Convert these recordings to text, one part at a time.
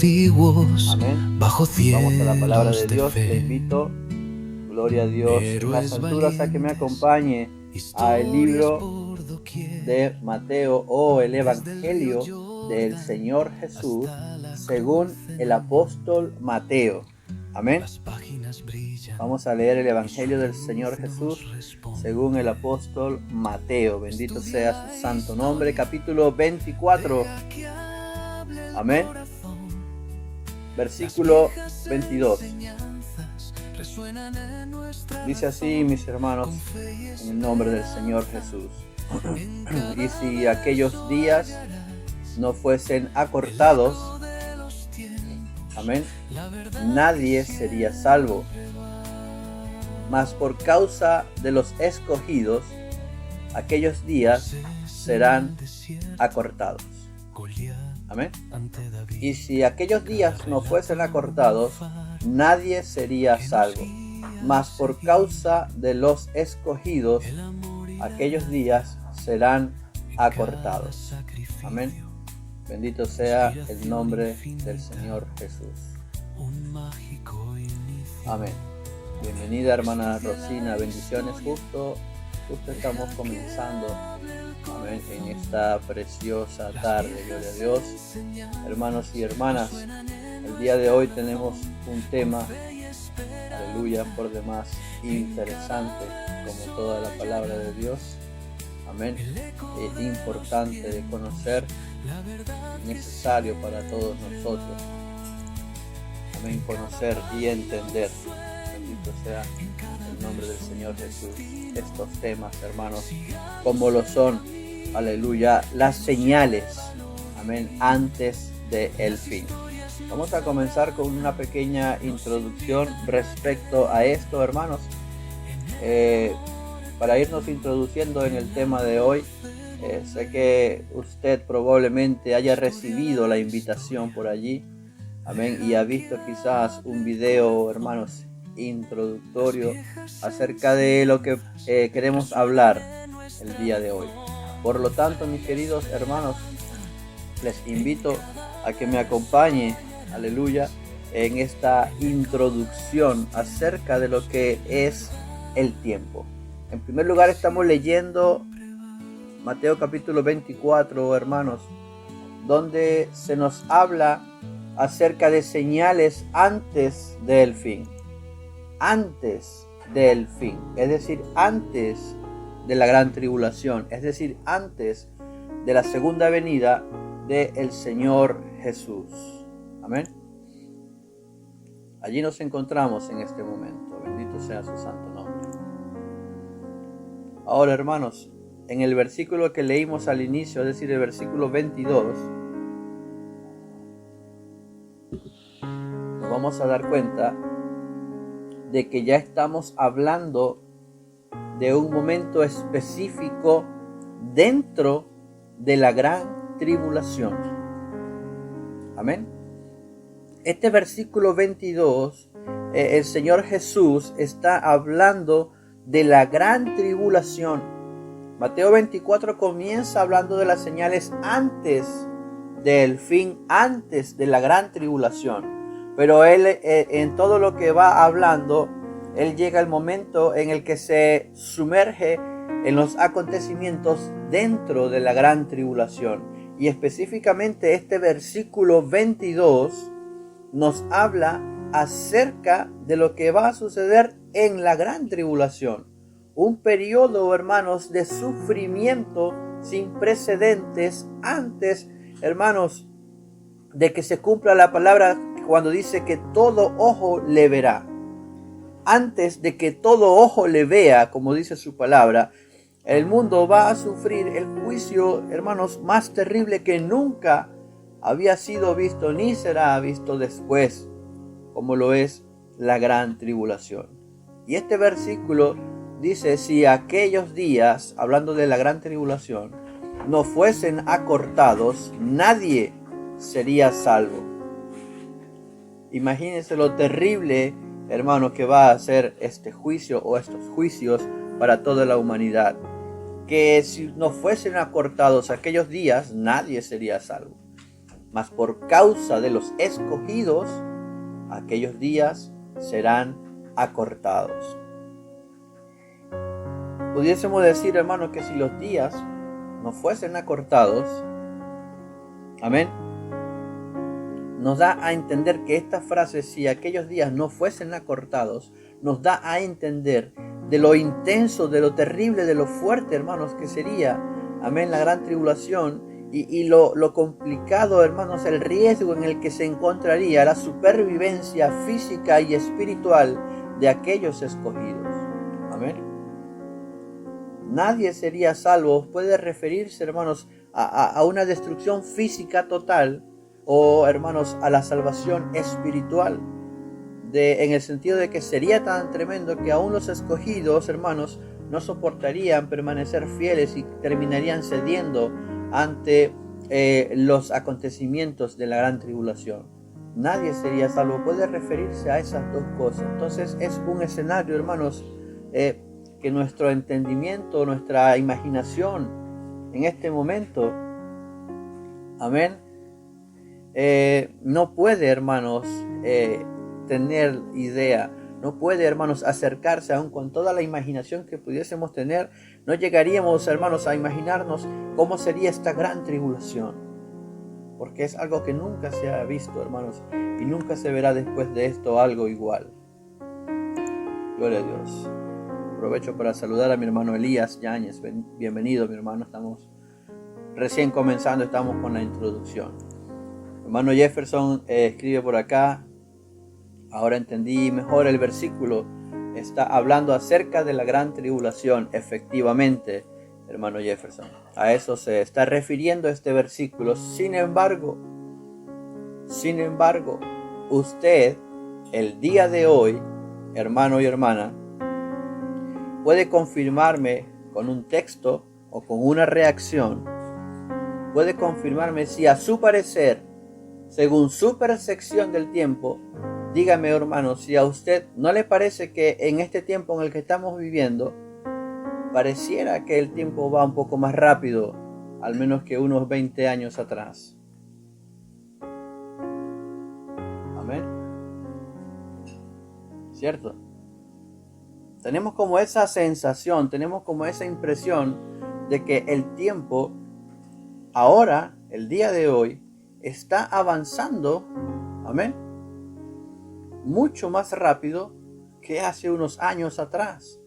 antiguos, Amén. bajo Vamos a la palabra cielos de de Dios. Te fe. invito, gloria a Dios, en las Héroes alturas a que me valientes, acompañe al historias libro por doquier, de Mateo o el desde el río Evangelio del Señor Jordán Jesús hasta la según cruz el en la apóstol Mateo. Amén. las páginas brillan. Vamos a leer el Y Evangelio su del luz Señor nos Jesús responde. según el apóstol Mateo. Bendito sea su santo nombre. Capítulo 24. Amén. Versículo 22. Dice así, mis hermanos, en el nombre del Señor Jesús. Y si aquellos días no fuesen acortados, amén, nadie sería salvo. Mas por causa de los escogidos, aquellos días serán acortados. Amén. Y si aquellos días no fuesen acortados, nadie sería salvo. Mas por causa de los escogidos, aquellos días serán acortados. Amén. Bendito sea el nombre del Señor Jesús. Amén. Bienvenida, hermana Rosina, bendiciones. Justo estamos comenzando, amén, en esta preciosa tarde, gloria a Dios. Hermanos y hermanas, el día de hoy tenemos un tema, aleluya, por demás interesante, como toda la palabra de Dios, amén, importante de conocer, necesario para todos nosotros, amén, conocer y entender. Bendito sea el nombre del Señor Jesús. Estos temas, hermanos, como lo son, aleluya, las señales, amén, antes del fin. Vamos a comenzar con una pequeña introducción respecto a esto, hermanos. Para irnos introduciendo en el tema de hoy, sé que usted probablemente haya recibido la invitación por allí, amén, y ha visto quizás un video, hermanos, introductorio acerca de lo que queremos hablar el día de hoy. Por lo tanto, mis queridos hermanos, les invito a que me acompañe, aleluya, en esta introducción acerca de lo que es el tiempo. En primer lugar, estamos leyendo Mateo capítulo 24, hermanos, donde se nos habla acerca de señales antes del fin. Antes del fin, es decir, antes de la gran tribulación, es decir, antes de la segunda venida del Señor Jesús. Amén. Allí nos encontramos en este momento. Bendito sea su santo nombre. Ahora, hermanos, en el versículo que leímos al inicio, es decir, el versículo 22, nos vamos a dar cuenta de que ya estamos hablando de un momento específico dentro de la gran tribulación. Amén. Este versículo 22, el Señor Jesús está hablando de la gran tribulación. Mateo 24 comienza hablando de las señales antes del fin, antes de la gran tribulación. Pero él, en todo lo que va hablando, él llega al momento en el que se sumerge en los acontecimientos dentro de la gran tribulación. Y específicamente este versículo 22 nos habla acerca de lo que va a suceder en la gran tribulación. Un periodo, hermanos, de sufrimiento sin precedentes antes, hermanos, de que se cumpla la palabra cuando dice que todo ojo le verá. Antes de que todo ojo le vea, como dice su palabra, el mundo va a sufrir el juicio, hermanos, más terrible que nunca había sido visto ni será visto después, como lo es la gran tribulación. Y este versículo dice, si aquellos días, hablando de la gran tribulación, no fuesen acortados, nadie sería salvo. Imagínense lo terrible, hermanos, que va a ser este juicio o estos juicios para toda la humanidad. Que si no fuesen acortados aquellos días, nadie sería salvo. mas por causa de los escogidos, aquellos días serán acortados. Pudiésemos decir, hermanos, que si los días no fuesen acortados, amén, nos da a entender que esta frase, si aquellos días no fuesen acortados, nos da a entender de lo intenso, de lo terrible, de lo fuerte, hermanos, que sería, amén, la gran tribulación y lo complicado, hermanos, el riesgo en el que se encontraría la supervivencia física y espiritual de aquellos escogidos. Amén. Nadie sería salvo. Puede referirse, hermanos, a una destrucción física total o, hermanos, a la salvación espiritual. En el sentido de que sería tan tremendo que aún los escogidos, hermanos, no soportarían permanecer fieles y terminarían cediendo ante los acontecimientos de la gran tribulación. Nadie sería salvo. Puede referirse a esas dos cosas. Entonces es un escenario, hermanos, que nuestro entendimiento, nuestra imaginación en este momento, amén, no puede, hermanos, tener idea. No puede, hermanos, acercarse aún con toda la imaginación que pudiésemos tener. No llegaríamos, hermanos, a imaginarnos cómo sería esta gran tribulación. Porque es algo que nunca se ha visto, hermanos. Y nunca se verá después de esto algo igual. Gloria a Dios. Aprovecho para saludar a mi hermano Elías Yáñez. Bienvenido, mi hermano. Estamos recién comenzando, estamos con la introducción. Mi hermano Jefferson escribe por acá. Ahora entendí mejor el versículo. Está hablando acerca de la gran tribulación. Efectivamente, hermano Jefferson, a eso se está refiriendo este versículo. Sin embargo, usted, el día de hoy, hermano y hermana, puede confirmarme con un texto o con una reacción. Puede confirmarme si a su parecer, según su percepción del tiempo, dígame, hermano, si a usted no le parece que en este tiempo en el que estamos viviendo, pareciera que el tiempo va un poco más rápido, al menos que unos 20 años atrás. Amén. ¿Cierto? Tenemos como esa sensación, tenemos como esa impresión de que el tiempo, ahora, el día de hoy, está avanzando, amén, mucho más rápido que hace unos años atrás.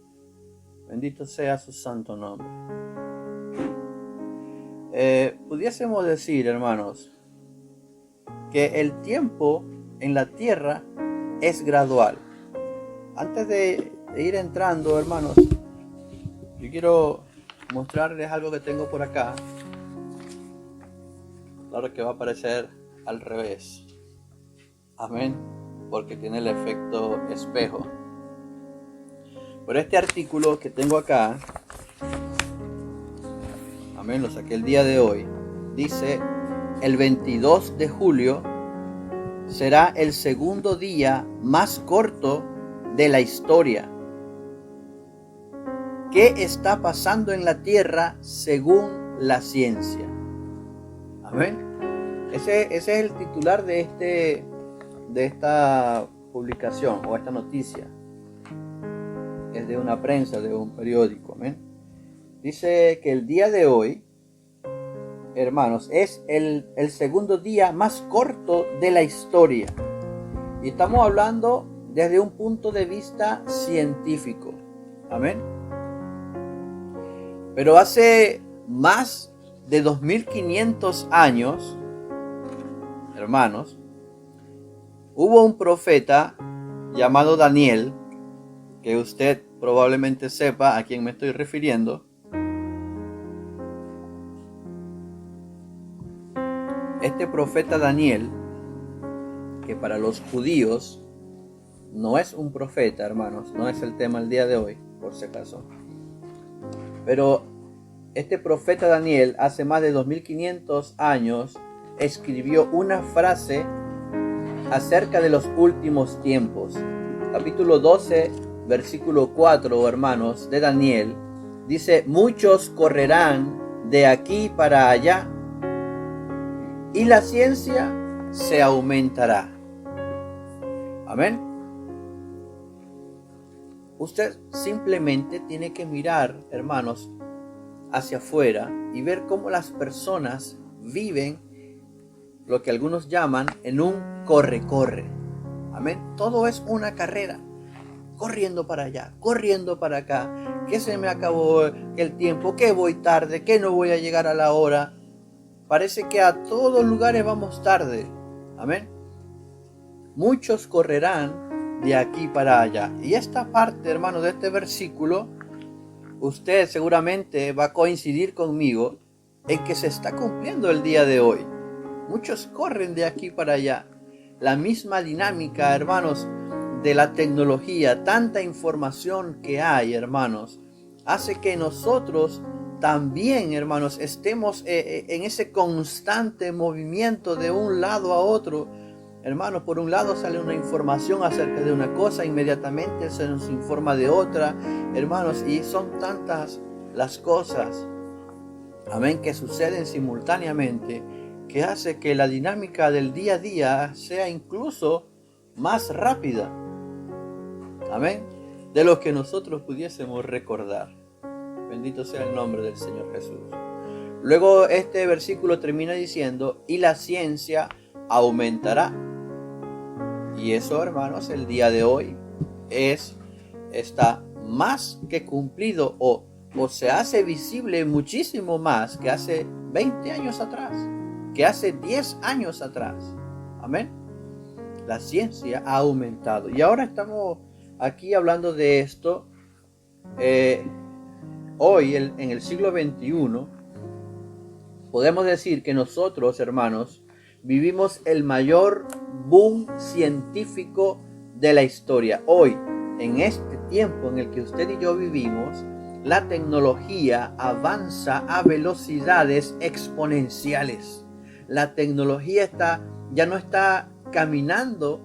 Bendito sea su santo nombre. Pudiésemos decir, hermanos, que el tiempo en la tierra es gradual. Antes de ir entrando, hermanos, yo quiero mostrarles algo que tengo por acá. Claro que va a aparecer al revés. Amén. Porque tiene el efecto espejo. Por este artículo que tengo acá, amén, lo saqué el día de hoy, dice: el 22 de julio será el segundo día más corto de la historia. ¿Qué está pasando en la tierra según la ciencia? Amén. Ese es el titular de esta publicación o esta noticia. Es de una prensa, de un periódico. Amén. Dice que el día de hoy, hermanos, es el segundo día más corto de la historia. Y estamos hablando desde un punto de vista científico. Amén. Pero hace más de 2500 años, hermanos, hubo un profeta llamado Daniel, que usted probablemente sepa a quién me estoy refiriendo. Este profeta Daniel, que para los judíos no es un profeta, hermanos, no es el tema el día de hoy, por si acaso. Pero este profeta Daniel, hace más de 2500 años, escribió una frase acerca de los últimos tiempos. Capítulo 12, versículo 4, hermanos, de Daniel, dice: muchos correrán de aquí para allá y la ciencia se aumentará. Amén. Usted simplemente tiene que mirar, hermanos, hacia afuera y ver cómo las personas viven lo que algunos llaman en un corre-corre. Amén. Todo es una carrera. Corriendo para allá, corriendo para acá. Que se me acabó el tiempo, que voy tarde, que no voy a llegar a la hora. Parece que a todos lugares vamos tarde. Amén. Muchos correrán de aquí para allá. Y esta parte, hermano, de este versículo, usted seguramente va a coincidir conmigo en que se está cumpliendo el día de hoy. Muchos corren de aquí para allá. La misma dinámica, hermanos, de la tecnología, tanta información que hay, hermanos, hace que nosotros también, hermanos, estemos en ese constante movimiento de un lado a otro. Hermanos, por un lado sale una información acerca de una cosa, inmediatamente se nos informa de otra, hermanos, y son tantas las cosas, amén, que suceden simultáneamente, que hace que la dinámica del día a día sea incluso más rápida, amén, de lo que nosotros pudiésemos recordar. Bendito sea el nombre del Señor Jesús. Luego este versículo termina diciendo, y la ciencia aumentará. Y eso, hermanos, el día de hoy está más que cumplido o se hace visible muchísimo más que hace 20 años atrás, que hace 10 años atrás. Amén. La ciencia ha aumentado. Y ahora estamos aquí hablando de esto. Hoy, en el siglo XXI, podemos decir que nosotros, hermanos, vivimos el mayor boom científico de la historia. Hoy, en este tiempo en el que usted y yo vivimos, la tecnología avanza a velocidades exponenciales. La tecnología ya no está caminando,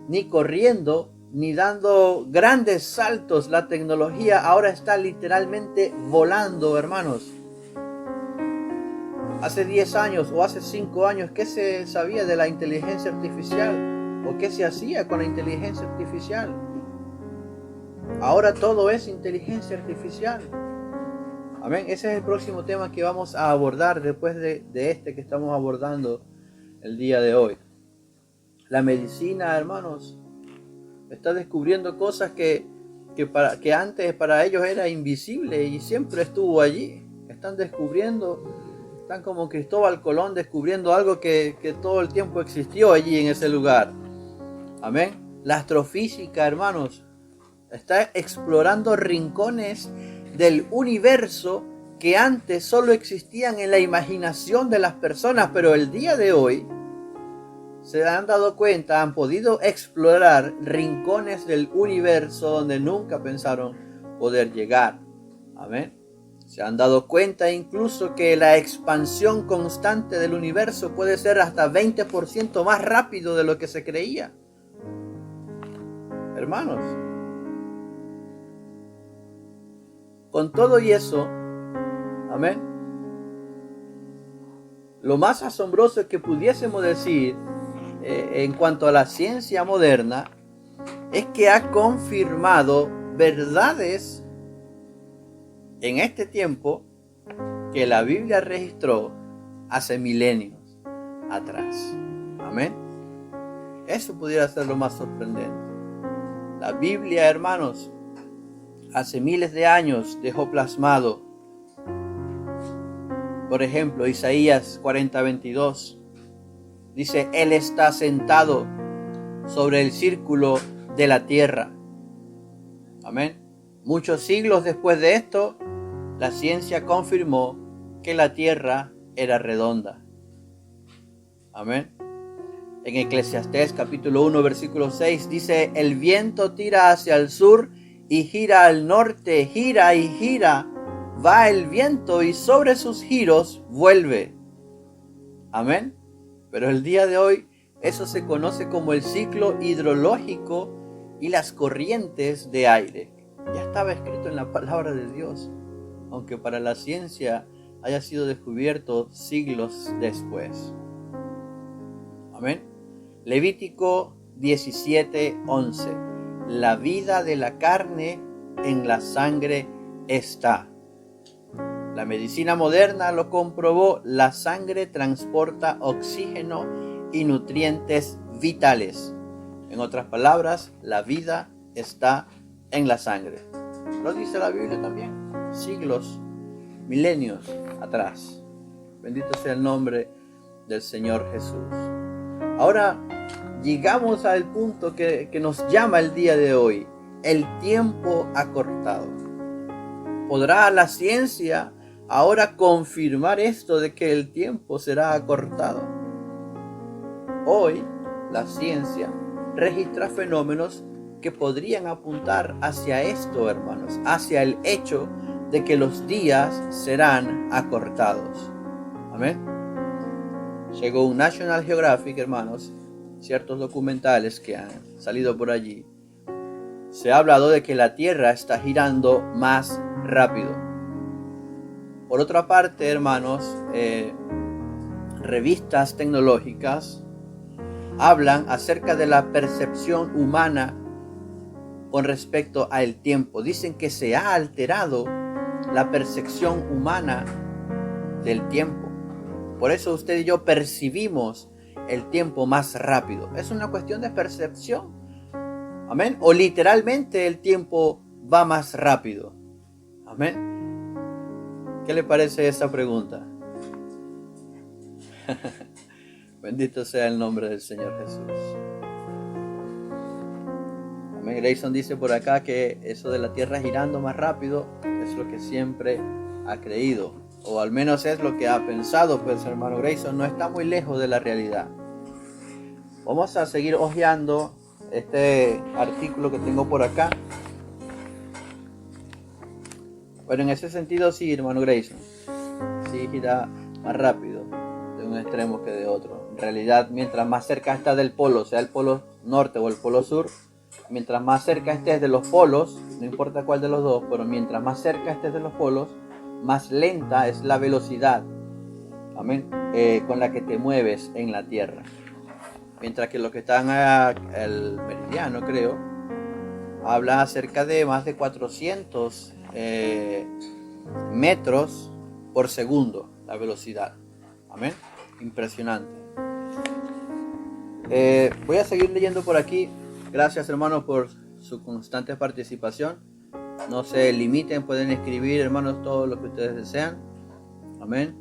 ni corriendo, ni dando grandes saltos. La tecnología ahora está literalmente volando, hermanos. Hace 10 años o hace 5 años, ¿qué se sabía de la inteligencia artificial? ¿O qué se hacía con la inteligencia artificial? Ahora todo es inteligencia artificial. Amén. Ese es el próximo tema que vamos a abordar después de este que estamos abordando el día de hoy. La medicina, hermanos, está descubriendo cosas que antes para ellos era invisible y siempre estuvo allí. Están como Cristóbal Colón descubriendo algo que todo el tiempo existió allí en ese lugar. Amén. La astrofísica, hermanos, está explorando rincones del universo que antes solo existían en la imaginación de las personas, pero el día de hoy se han dado cuenta, han podido explorar rincones del universo donde nunca pensaron poder llegar. Amén. Se han dado cuenta incluso que la expansión constante del universo puede ser hasta 20% más rápido de lo que se creía. Hermanos, con todo y eso, amén, lo más asombroso que pudiésemos decir en cuanto a la ciencia moderna es que ha confirmado verdades en este tiempo que la Biblia registró hace milenios atrás. Amén. Eso pudiera ser lo más sorprendente. La Biblia, hermanos, hace miles de años dejó plasmado, por ejemplo, Isaías 40:22. Dice, Él está sentado sobre el círculo de la tierra. Amén. Muchos siglos después de esto, la ciencia confirmó que la tierra era redonda. Amén. En Eclesiastés capítulo 1 versículo 6 dice, el viento tira hacia el sur y gira al norte, gira y gira, va el viento y sobre sus giros vuelve. Amén. Pero el día de hoy eso se conoce como el ciclo hidrológico y las corrientes de aire. Ya estaba escrito en la palabra de Dios, aunque para la ciencia haya sido descubierto siglos después. Amén. Levítico 17:11. La vida de la carne en la sangre está. La medicina moderna lo comprobó. La sangre transporta oxígeno y nutrientes vitales. En otras palabras, la vida está en la sangre. Lo dice la Biblia también. Siglos, milenios atrás. Bendito sea el nombre del Señor Jesús. Ahora llegamos al punto que nos llama el día de hoy. El tiempo acortado. ¿Podrá la ciencia ahora confirmar esto de que el tiempo será acortado? Hoy la ciencia registra fenómenos que podrían apuntar hacia esto, hermanos, hacia el hecho de que los días serán acortados. Amén. Según National Geographic, hermanos, ciertos documentales que han salido por allí, se ha hablado de que la Tierra está girando más rápido. Por otra parte, hermanos, revistas tecnológicas hablan acerca de la percepción humana con respecto al tiempo. Dicen que se ha alterado la percepción humana del tiempo. Por eso usted y yo percibimos el tiempo más rápido. Es una cuestión de percepción. Amén. O literalmente el tiempo va más rápido. Amén. ¿Qué le parece esa pregunta? Bendito sea el nombre del Señor Jesús. Amén. Grayson dice por acá que eso de la Tierra girando más rápido es lo que siempre ha creído, o al menos es lo que ha pensado. Pues hermano Grayson, no está muy lejos de la realidad. Vamos a seguir hojeando este artículo que tengo por acá. Bueno, en ese sentido sí, hermano Grayson, sí gira más rápido de un extremo que de otro. En realidad, mientras más cerca está del polo, sea el polo norte o el polo sur, mientras más cerca estés de los polos, no importa cuál de los dos, pero mientras más cerca estés de los polos, más lenta es la velocidad, amén, con la que te mueves en la Tierra. Mientras que los que están al meridiano, creo, habla acerca de más de 400 metros por segundo la velocidad. Amén. Impresionante. Voy a seguir leyendo por aquí. Gracias, hermanos, por su constante participación. No se limiten, pueden escribir, hermanos, todo lo que ustedes desean. Amén.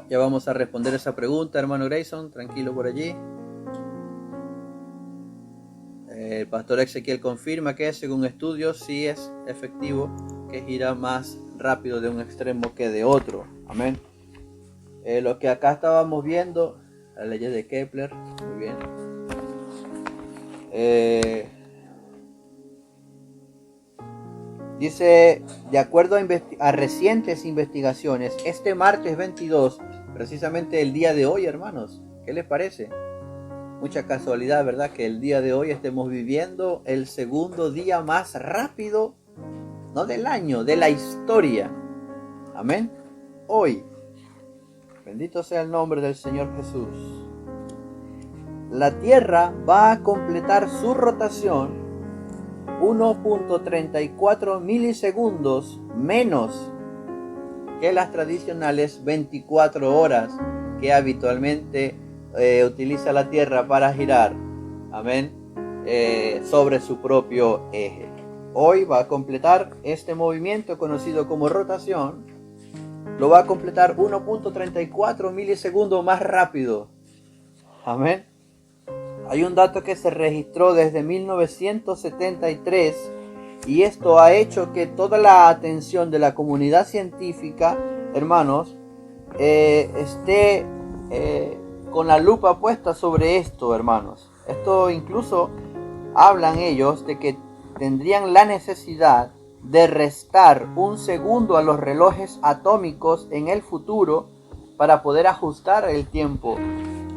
Ya vamos a responder esa pregunta, hermano Grayson. Tranquilo por allí. El pastor Ezequiel confirma que según estudios sí es efectivo que gira más rápido de un extremo que de otro. Amén. Lo que acá estábamos viendo, la ley de Kepler, muy bien. Dice, de acuerdo a recientes investigaciones, este martes 22, precisamente el día de hoy, hermanos, ¿qué les parece? Mucha casualidad, ¿verdad? Que el día de hoy estemos viviendo el segundo día más rápido, no del año, de la historia. Amén. Hoy, bendito sea el nombre del Señor Jesús. La Tierra va a completar su rotación 1.34 milisegundos menos que las tradicionales 24 horas que habitualmente utiliza la Tierra para girar, amén, sobre su propio eje. Hoy va a completar este movimiento conocido como rotación, lo va a completar 1.34 milisegundos más rápido. Amén. Hay un dato que se registró desde 1973 y esto ha hecho que toda la atención de la comunidad científica, hermanos, esté con la lupa puesta sobre esto, hermanos. Esto incluso hablan ellos de que tendrían la necesidad de restar un segundo a los relojes atómicos en el futuro para poder ajustar el tiempo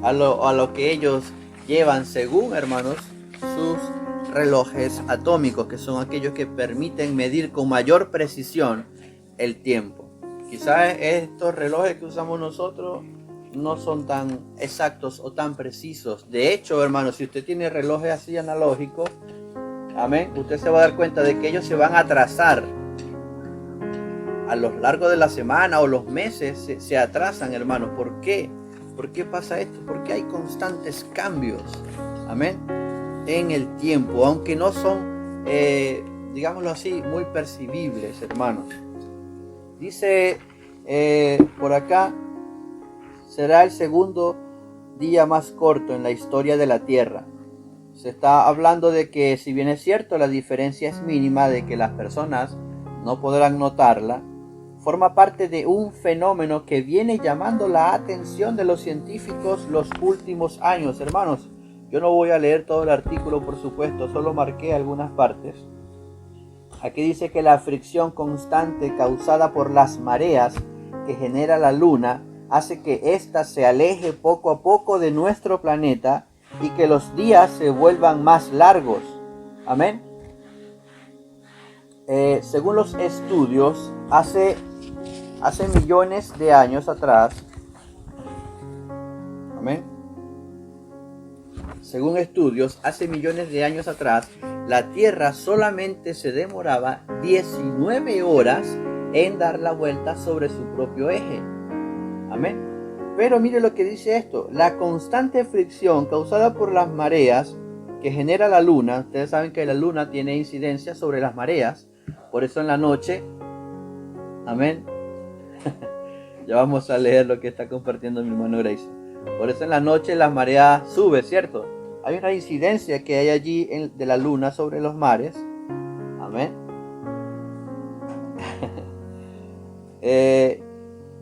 a lo que ellos llevan, según, hermanos, sus relojes atómicos, que son aquellos que permiten medir con mayor precisión el tiempo. Quizás estos relojes que usamos nosotros no son tan exactos o tan precisos. De hecho, hermanos, si usted tiene relojes así analógicos, amén, usted se va a dar cuenta de que ellos se van a atrasar a lo largo de la semana o los meses. Se atrasan, hermanos. ¿Por qué? ¿Por qué pasa esto? Porque hay constantes cambios, amén, en el tiempo, aunque no son, digámoslo así, muy percibibles, hermanos. Dice por acá, será el segundo día más corto en la historia de la Tierra. Se está hablando de que, si bien es cierto, la diferencia es mínima, de que las personas no podrán notarla, forma parte de un fenómeno que viene llamando la atención de los científicos los últimos años. Hermanos, yo no voy a leer todo el artículo, por supuesto, solo marqué algunas partes. Aquí dice que la fricción constante causada por las mareas que genera la Luna hace que ésta se aleje poco a poco de nuestro planeta y que los días se vuelvan más largos. Amén. Según los estudios, hace millones de años atrás, amén. Según estudios, hace millones de años atrás, la Tierra solamente se demoraba 19 horas en dar la vuelta sobre su propio eje. Amén. Pero mire lo que dice esto: la constante fricción causada por las mareas que genera la Luna. Ustedes saben que la Luna tiene incidencia sobre las mareas, por eso en la noche, amén. Ya vamos a leer lo que está compartiendo mi hermano Grace. Por eso en la noche la marea sube, ¿cierto? Hay una incidencia que hay allí de la Luna sobre los mares. Amén.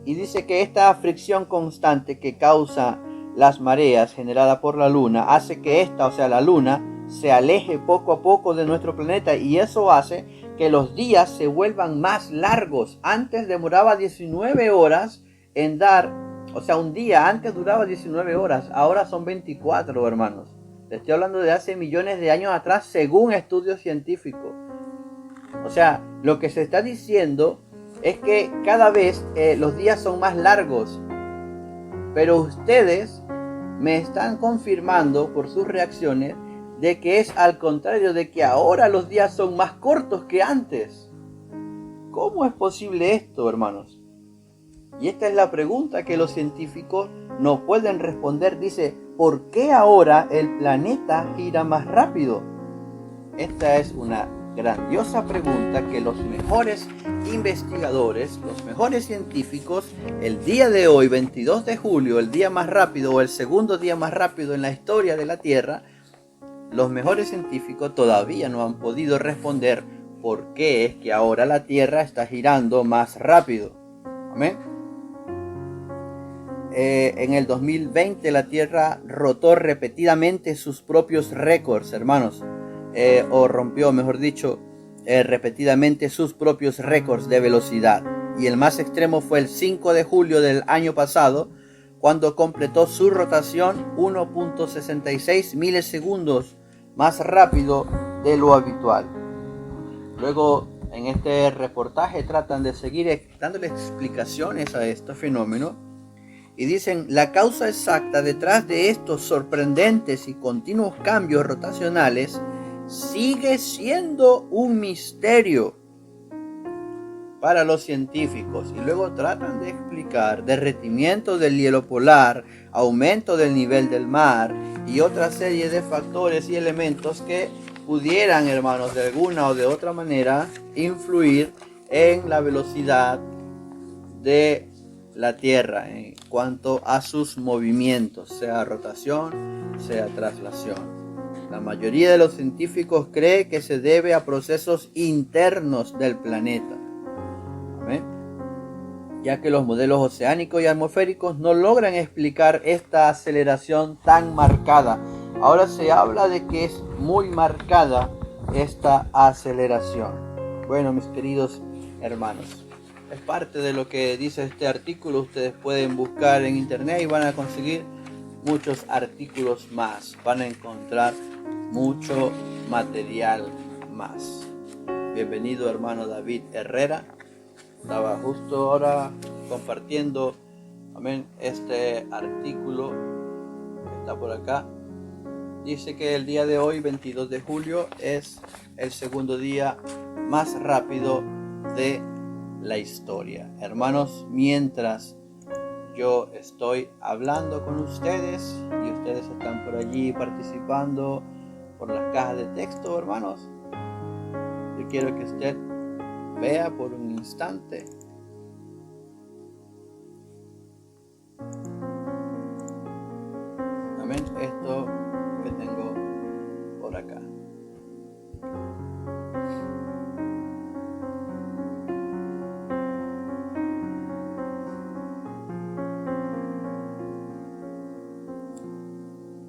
Y dice que esta fricción constante que causa las mareas generada por la Luna hace que esta, o sea la Luna, se aleje poco a poco de nuestro planeta, y eso hace que los días se vuelvan más largos. Antes demoraba 19 horas en dar, o sea, un día antes duraba 19 horas, ahora son 24, hermanos. Le estoy hablando de hace millones de años atrás, según estudios científicos. O sea, lo que se está diciendo es que cada vez los días son más largos. Pero ustedes me están confirmando por sus reacciones de que es al contrario, de que ahora los días son más cortos que antes. ¿Cómo es posible esto, hermanos? Y esta es la pregunta que los científicos no pueden responder. Dice, ¿por qué ahora el planeta gira más rápido? Esta es una grandiosa pregunta que los mejores investigadores, los mejores científicos, el día de hoy, 22 de julio, el día más rápido o el segundo día más rápido en la historia de la Tierra, los mejores científicos todavía no han podido responder por qué es que ahora la Tierra está girando más rápido. Amén. En el 2020 la Tierra rotó repetidamente sus propios récords, hermanos. O rompió, mejor dicho, repetidamente sus propios récords de velocidad. Y el más extremo fue el 5 de julio del año pasado, cuando completó su rotación 1.66 milisegundos más rápido de lo habitual. Luego, en este reportaje tratan de seguir dándole explicaciones a este fenómeno. Y dicen, la causa exacta detrás de estos sorprendentes y continuos cambios rotacionales sigue siendo un misterio para los científicos. Y luego tratan de explicar derretimiento del hielo polar, aumento del nivel del mar y otra serie de factores y elementos que pudieran, hermanos, de alguna o de otra manera influir en la velocidad de la Tierra en cuanto a sus movimientos, sea rotación, sea traslación. La mayoría de los científicos cree que se debe a procesos internos del planeta, ¿amén?, ya que los modelos oceánicos y atmosféricos no logran explicar esta aceleración tan marcada. Ahora se habla de que es muy marcada esta aceleración. Bueno, mis queridos hermanos, es parte de lo que dice este artículo. Ustedes pueden buscar en internet y van a conseguir muchos artículos más. Van a encontrar mucho material más. Bienvenido, hermano David Herrera. Estaba justo ahora compartiendo, amén, este artículo que está por acá. Dice que el día de hoy, 22 de julio, es el segundo día más rápido de la historia. Hermanos, mientras yo estoy hablando con ustedes y ustedes están por allí participando por las cajas de texto, hermanos, yo quiero que usted vea por un instante amén, esto que tengo por acá.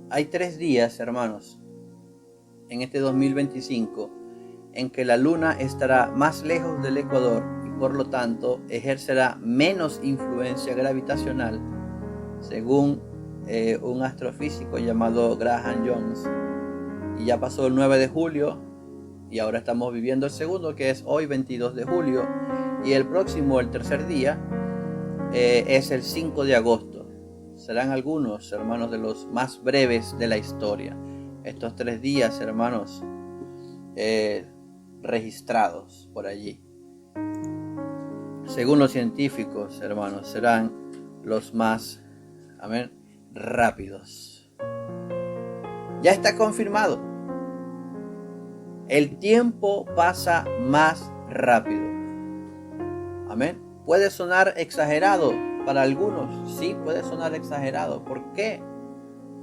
Hay 3 días, hermanos, en este 2025 en que la luna estará más lejos del ecuador y por lo tanto ejercerá menos influencia gravitacional, según un astrofísico llamado Graham Jones. Y ya pasó el 9 de julio y ahora estamos viviendo el segundo, que es hoy 22 de julio, y el próximo, el tercer día, es el 5 de agosto. Serán algunos, hermanos, de los más breves de la historia. Estos 3 días, hermanos, registrados por allí. Según los científicos, hermanos, serán los más, amén, rápidos. Ya está confirmado. El tiempo pasa más rápido. Amén. Puede sonar exagerado para algunos. Sí, puede sonar exagerado. ¿Por qué?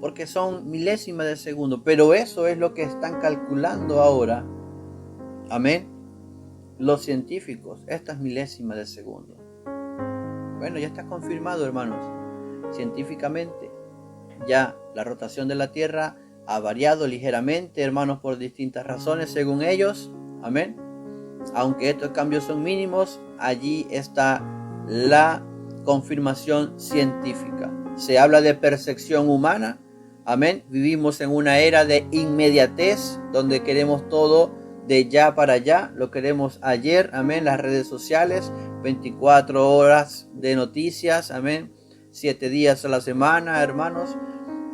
Porque son milésimas de segundo. Pero eso es lo que están calculando ahora. Amén. Los científicos. Estas milésimas de segundo. Bueno, ya está confirmado, hermanos. Científicamente. Ya la rotación de la Tierra ha variado ligeramente, hermanos, por distintas razones según ellos. Amén. Aunque estos cambios son mínimos, allí está la confirmación científica. Se habla de percepción humana. Amén. Vivimos en una era de inmediatez, donde queremos todo de ya para allá. Lo queremos ayer. Amén. Las redes sociales, 24 horas de noticias. Amén. 7 días a la semana, hermanos.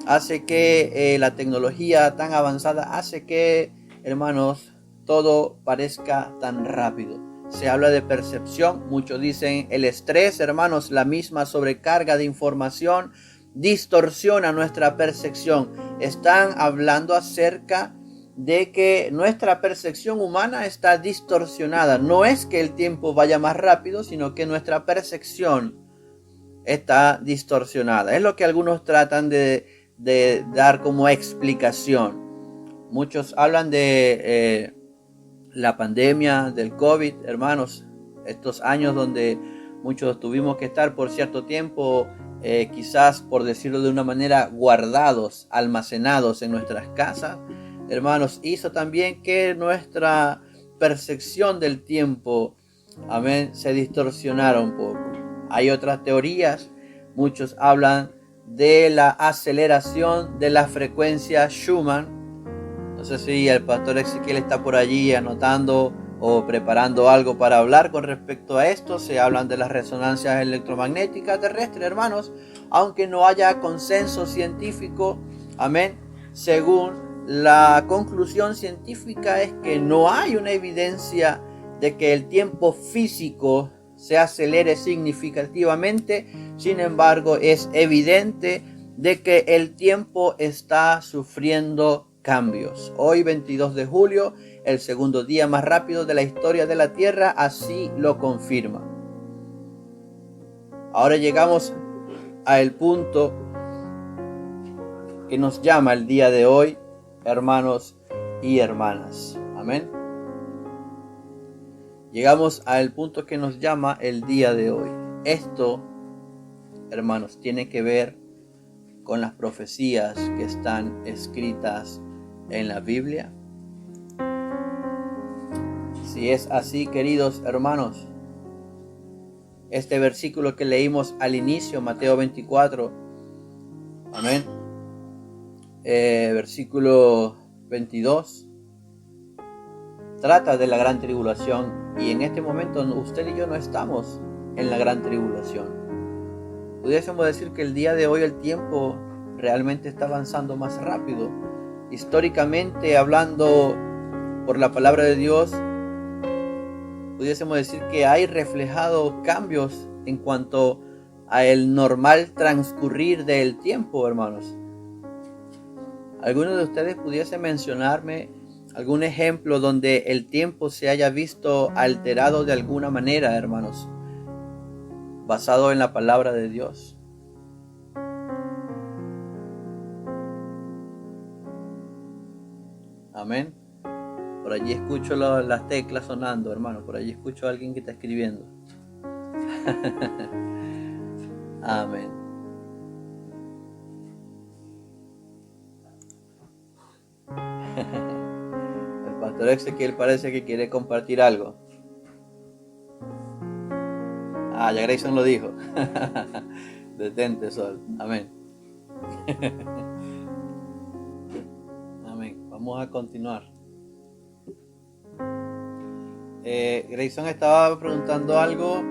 Hace que la tecnología tan avanzada hace que, hermanos, todo parezca tan rápido. Se habla de percepción, muchos dicen el estrés, hermanos, la misma sobrecarga de información distorsiona nuestra percepción. Están hablando acerca de que nuestra percepción humana está distorsionada. No es que el tiempo vaya más rápido, sino que nuestra percepción está distorsionada. Es lo que algunos tratan de dar como explicación. Muchos hablan de la pandemia del COVID, hermanos, estos años donde muchos tuvimos que estar por cierto tiempo, quizás por decirlo de una manera, guardados, almacenados en nuestras casas, hermanos, hizo también que nuestra percepción del tiempo, amén, se distorsionara un poco. Hay otras teorías, muchos hablan de la aceleración de la frecuencia Schumann. No sé si el pastor Ezequiel está por allí anotando o preparando algo para hablar con respecto a esto. Se hablan de las resonancias electromagnéticas terrestres, hermanos, aunque no haya consenso científico, amén, según la conclusión científica es que no hay una evidencia de que el tiempo físico se acelere significativamente. Sin embargo, es evidente de que el tiempo está sufriendo cambios. Hoy, 22 de julio, el segundo día más rápido de la historia de la Tierra, así lo confirma. Ahora llegamos al punto que nos llama el día de hoy, hermanos y hermanas. Amén. Llegamos al punto que nos llama el día de hoy. Esto, hermanos, tiene que ver con las profecías que están escritas en la Biblia. Si es así, queridos hermanos, este versículo que leímos al inicio, Mateo 24, amén, versículo 22, trata de la gran tribulación, y en este momento usted y yo no estamos en la gran tribulación. Pudiésemos decir que el día de hoy el tiempo realmente está avanzando más rápido. Históricamente hablando, por la palabra de Dios, pudiésemos decir que hay reflejado cambios en cuanto a el normal transcurrir del tiempo, hermanos. ¿Alguno de ustedes pudiese mencionarme algún ejemplo donde el tiempo se haya visto alterado de alguna manera, hermanos, basado en la palabra de Dios? Amén. Por allí escucho las teclas sonando, hermano. Por allí escucho a alguien que está escribiendo. Amén. El pastor Ezequiel parece que quiere compartir algo. Ya Grayson lo dijo. Detente, Sol. Amén. Amén. Vamos a continuar. Grayson estaba preguntando algo.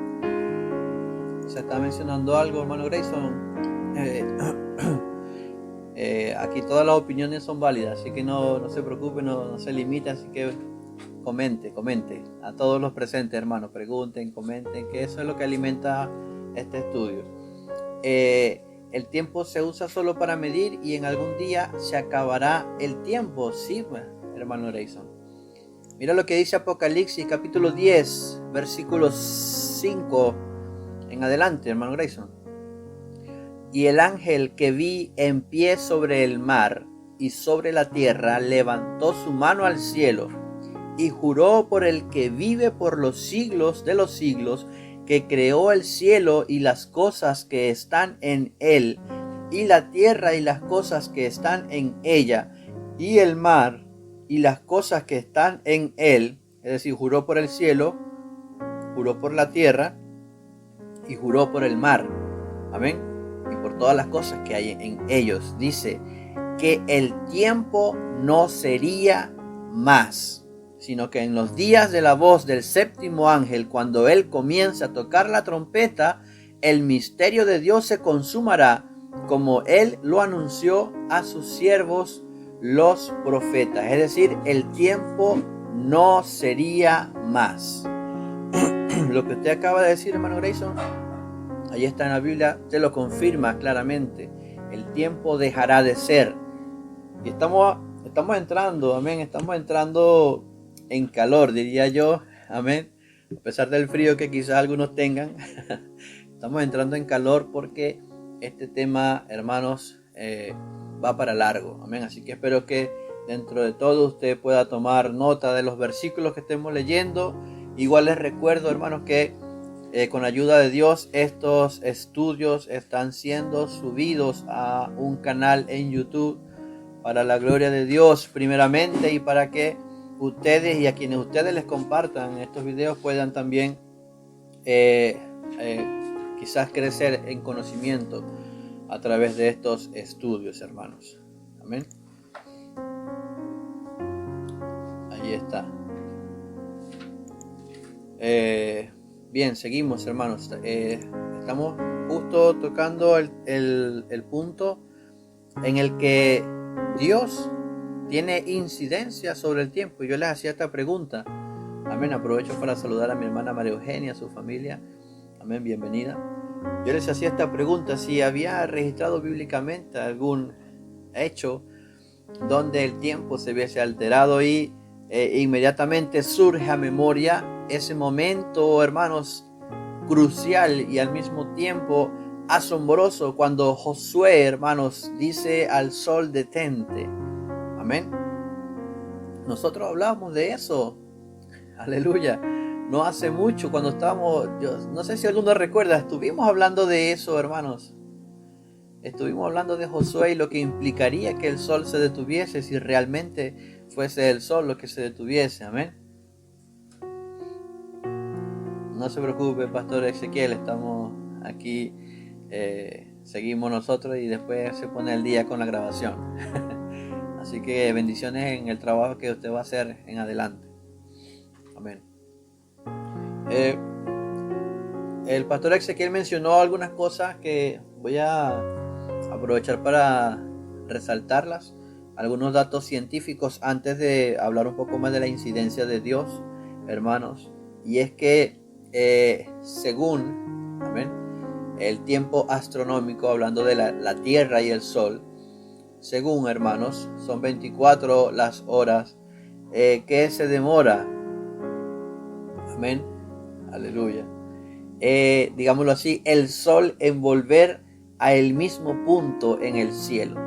Se está mencionando algo, hermano Grayson. Aquí todas las opiniones son válidas, así que no se preocupe, no se limite, así que comente a todos los presentes, hermanos, pregunten, comenten, que eso es lo que alimenta este estudio. El tiempo se usa solo para medir y en algún día se acabará el tiempo, sí, hermano Grayson. Mira lo que dice Apocalipsis capítulo 10, versículo 5 en adelante, hermano Grayson. Y el ángel que vi en pie sobre el mar y sobre la tierra levantó su mano al cielo y juró por el que vive por los siglos de los siglos, que creó el cielo y las cosas que están en él, y la tierra y las cosas que están en ella, y el mar y las cosas que están en él. Es decir, juró por el cielo, juró por la tierra y juró por el mar. Amén. Y por todas las cosas que hay en ellos. Dice que el tiempo no sería más, sino que en los días de la voz del séptimo ángel, cuando él comience a tocar la trompeta, el misterio de Dios se consumará, como él lo anunció a sus siervos los profetas. Es decir, el tiempo no sería más. Lo que usted acaba de decir, hermano Grayson, ahí está en la Biblia, te lo confirma claramente. El tiempo dejará de ser. Y estamos entrando, amén, estamos entrando en calor, diría yo, amén. A pesar del frío que quizás algunos tengan, estamos entrando en calor porque este tema, hermanos, va para largo, amén. Así que espero que dentro de todo usted pueda tomar nota de los versículos que estemos leyendo. Igual les recuerdo, hermanos, que con la ayuda de Dios estos estudios están siendo subidos a un canal en YouTube para la gloria de Dios primeramente, y para que ustedes y a quienes ustedes les compartan estos videos puedan también quizás crecer en conocimiento a través de estos estudios, hermanos. Amén. Ahí está. Bien, seguimos, hermanos. Estamos justo tocando el punto en el que Dios tiene incidencia sobre el tiempo. Yo les hacía esta pregunta. Amén. Aprovecho para saludar a mi hermana María Eugenia, a su familia. Amén, bienvenida. Yo les hacía esta pregunta: si había registrado bíblicamente algún hecho donde el tiempo se hubiese alterado, y inmediatamente surge a memoria ese momento, hermanos, crucial y al mismo tiempo asombroso, cuando Josué, hermanos, dice al sol: detente. Amén. Nosotros hablamos de eso, aleluya, no hace mucho, cuando estábamos, yo no sé si alguno recuerda, estuvimos hablando de eso, hermanos. Estuvimos hablando de Josué y lo que implicaría que el sol se detuviese si realmente fuese el sol lo que se detuviese. Amén. No se preocupe, pastor Ezequiel, estamos aquí, seguimos nosotros y después se pone el día con la grabación. Así que bendiciones en el trabajo que usted va a hacer en adelante. Amén. El pastor Ezequiel mencionó algunas cosas que voy a aprovechar para resaltarlas. Algunos datos científicos antes de hablar un poco más de la incidencia de Dios, hermanos. Y es que según, amén, el tiempo astronómico, hablando de la Tierra y el Sol, según, hermanos, son 24 las horas que se demora, amén, aleluya, digámoslo así, el Sol en volver a el mismo punto en el cielo.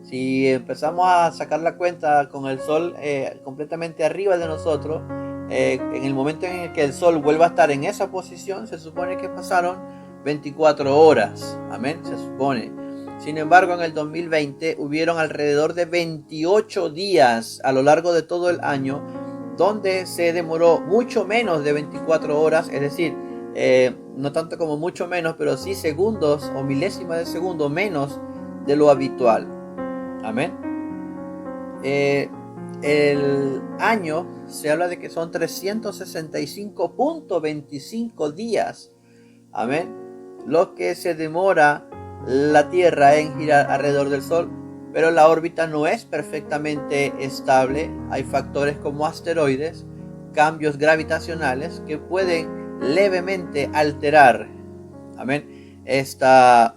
Si empezamos a sacar la cuenta con el Sol completamente arriba de nosotros, en el momento en el que el Sol vuelva a estar en esa posición, se supone que pasaron 24 horas, amén, se supone. Sin embargo, en el 2020 hubieron alrededor de 28 días a lo largo de todo el año donde se demoró mucho menos de 24 horas, es decir, no tanto como mucho menos, pero sí segundos o milésimas de segundo menos de lo habitual. Amén. El año se habla de que son 365.25 días. Amén. Lo que se demora la Tierra en girar alrededor del Sol, pero la órbita no es perfectamente estable. Hay factores como asteroides, cambios gravitacionales que pueden levemente alterar, amén, esta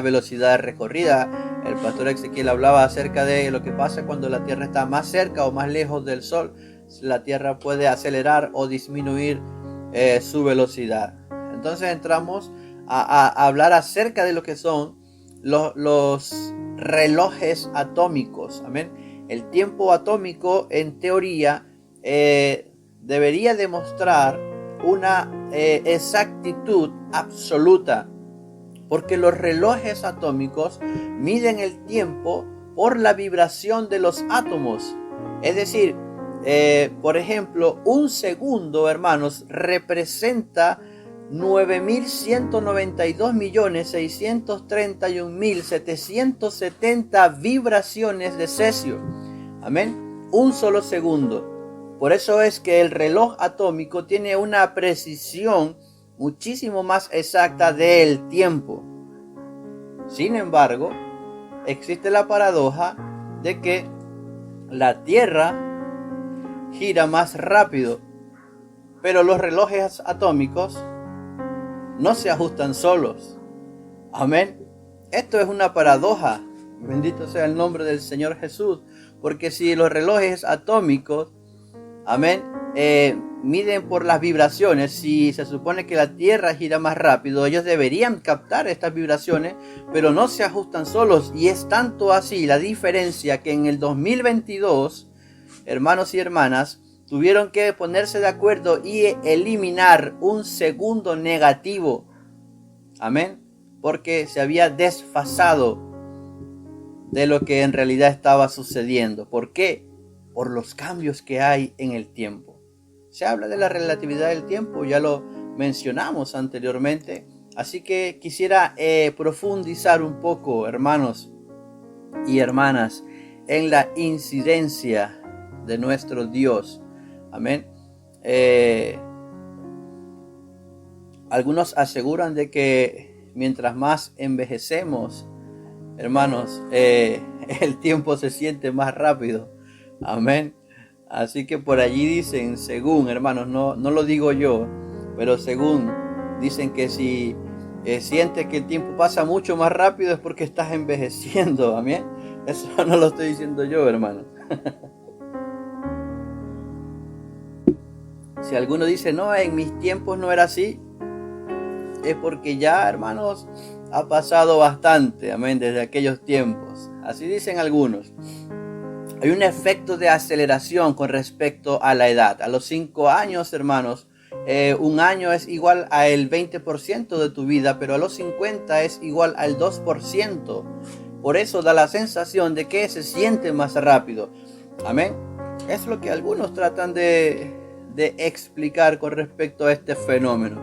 velocidad recorrida. El pastor Ezequiel hablaba acerca de lo que pasa cuando la Tierra está más cerca o más lejos del Sol. La Tierra puede acelerar o disminuir su velocidad. Entonces entramos a hablar acerca de lo que son los relojes atómicos. Amén. El tiempo atómico, en teoría, debería demostrar una exactitud absoluta, porque los relojes atómicos miden el tiempo por la vibración de los átomos. Es decir, por ejemplo, un segundo, hermanos, representa 9.192.631.770 vibraciones de cesio. Amén. Un solo segundo. Por eso es que el reloj atómico tiene una precisión muchísimo más exacta del tiempo. Sin embargo, existe la paradoja de que la Tierra gira más rápido, pero los relojes atómicos no se ajustan solos. Amén. Esto es una paradoja. Bendito sea el nombre del Señor Jesús. Porque si los relojes atómicos, amén, miden por las vibraciones, si se supone que la Tierra gira más rápido, ellos deberían captar estas vibraciones, pero no se ajustan solos. Y es tanto así la diferencia que en el 2022, hermanos y hermanas, tuvieron que ponerse de acuerdo y eliminar un segundo negativo. Amén. Porque se había desfasado de lo que en realidad estaba sucediendo. ¿Por qué? Por los cambios que hay en el tiempo. Se habla de la relatividad del tiempo, ya lo mencionamos anteriormente. Así que quisiera profundizar un poco, hermanos y hermanas, en la incidencia de nuestro Dios. Amén. Algunos aseguran de que mientras más envejecemos, hermanos, el tiempo se siente más rápido. Amén. Así que por allí dicen, según, hermanos, no lo digo yo, pero según dicen que si sientes que el tiempo pasa mucho más rápido es porque estás envejeciendo. Amén. Eso no lo estoy diciendo yo, hermanos. Si alguno dice, no, en mis tiempos no era así, es porque ya, hermanos, ha pasado bastante, amén, desde aquellos tiempos. Así dicen algunos. Hay un efecto de aceleración con respecto a la edad. A los 5 años, hermanos, un año es igual al 20% de tu vida, pero a los 50 es igual al 2%. Por eso da la sensación de que se siente más rápido. Amén. Es lo que algunos tratan de explicar con respecto a este fenómeno.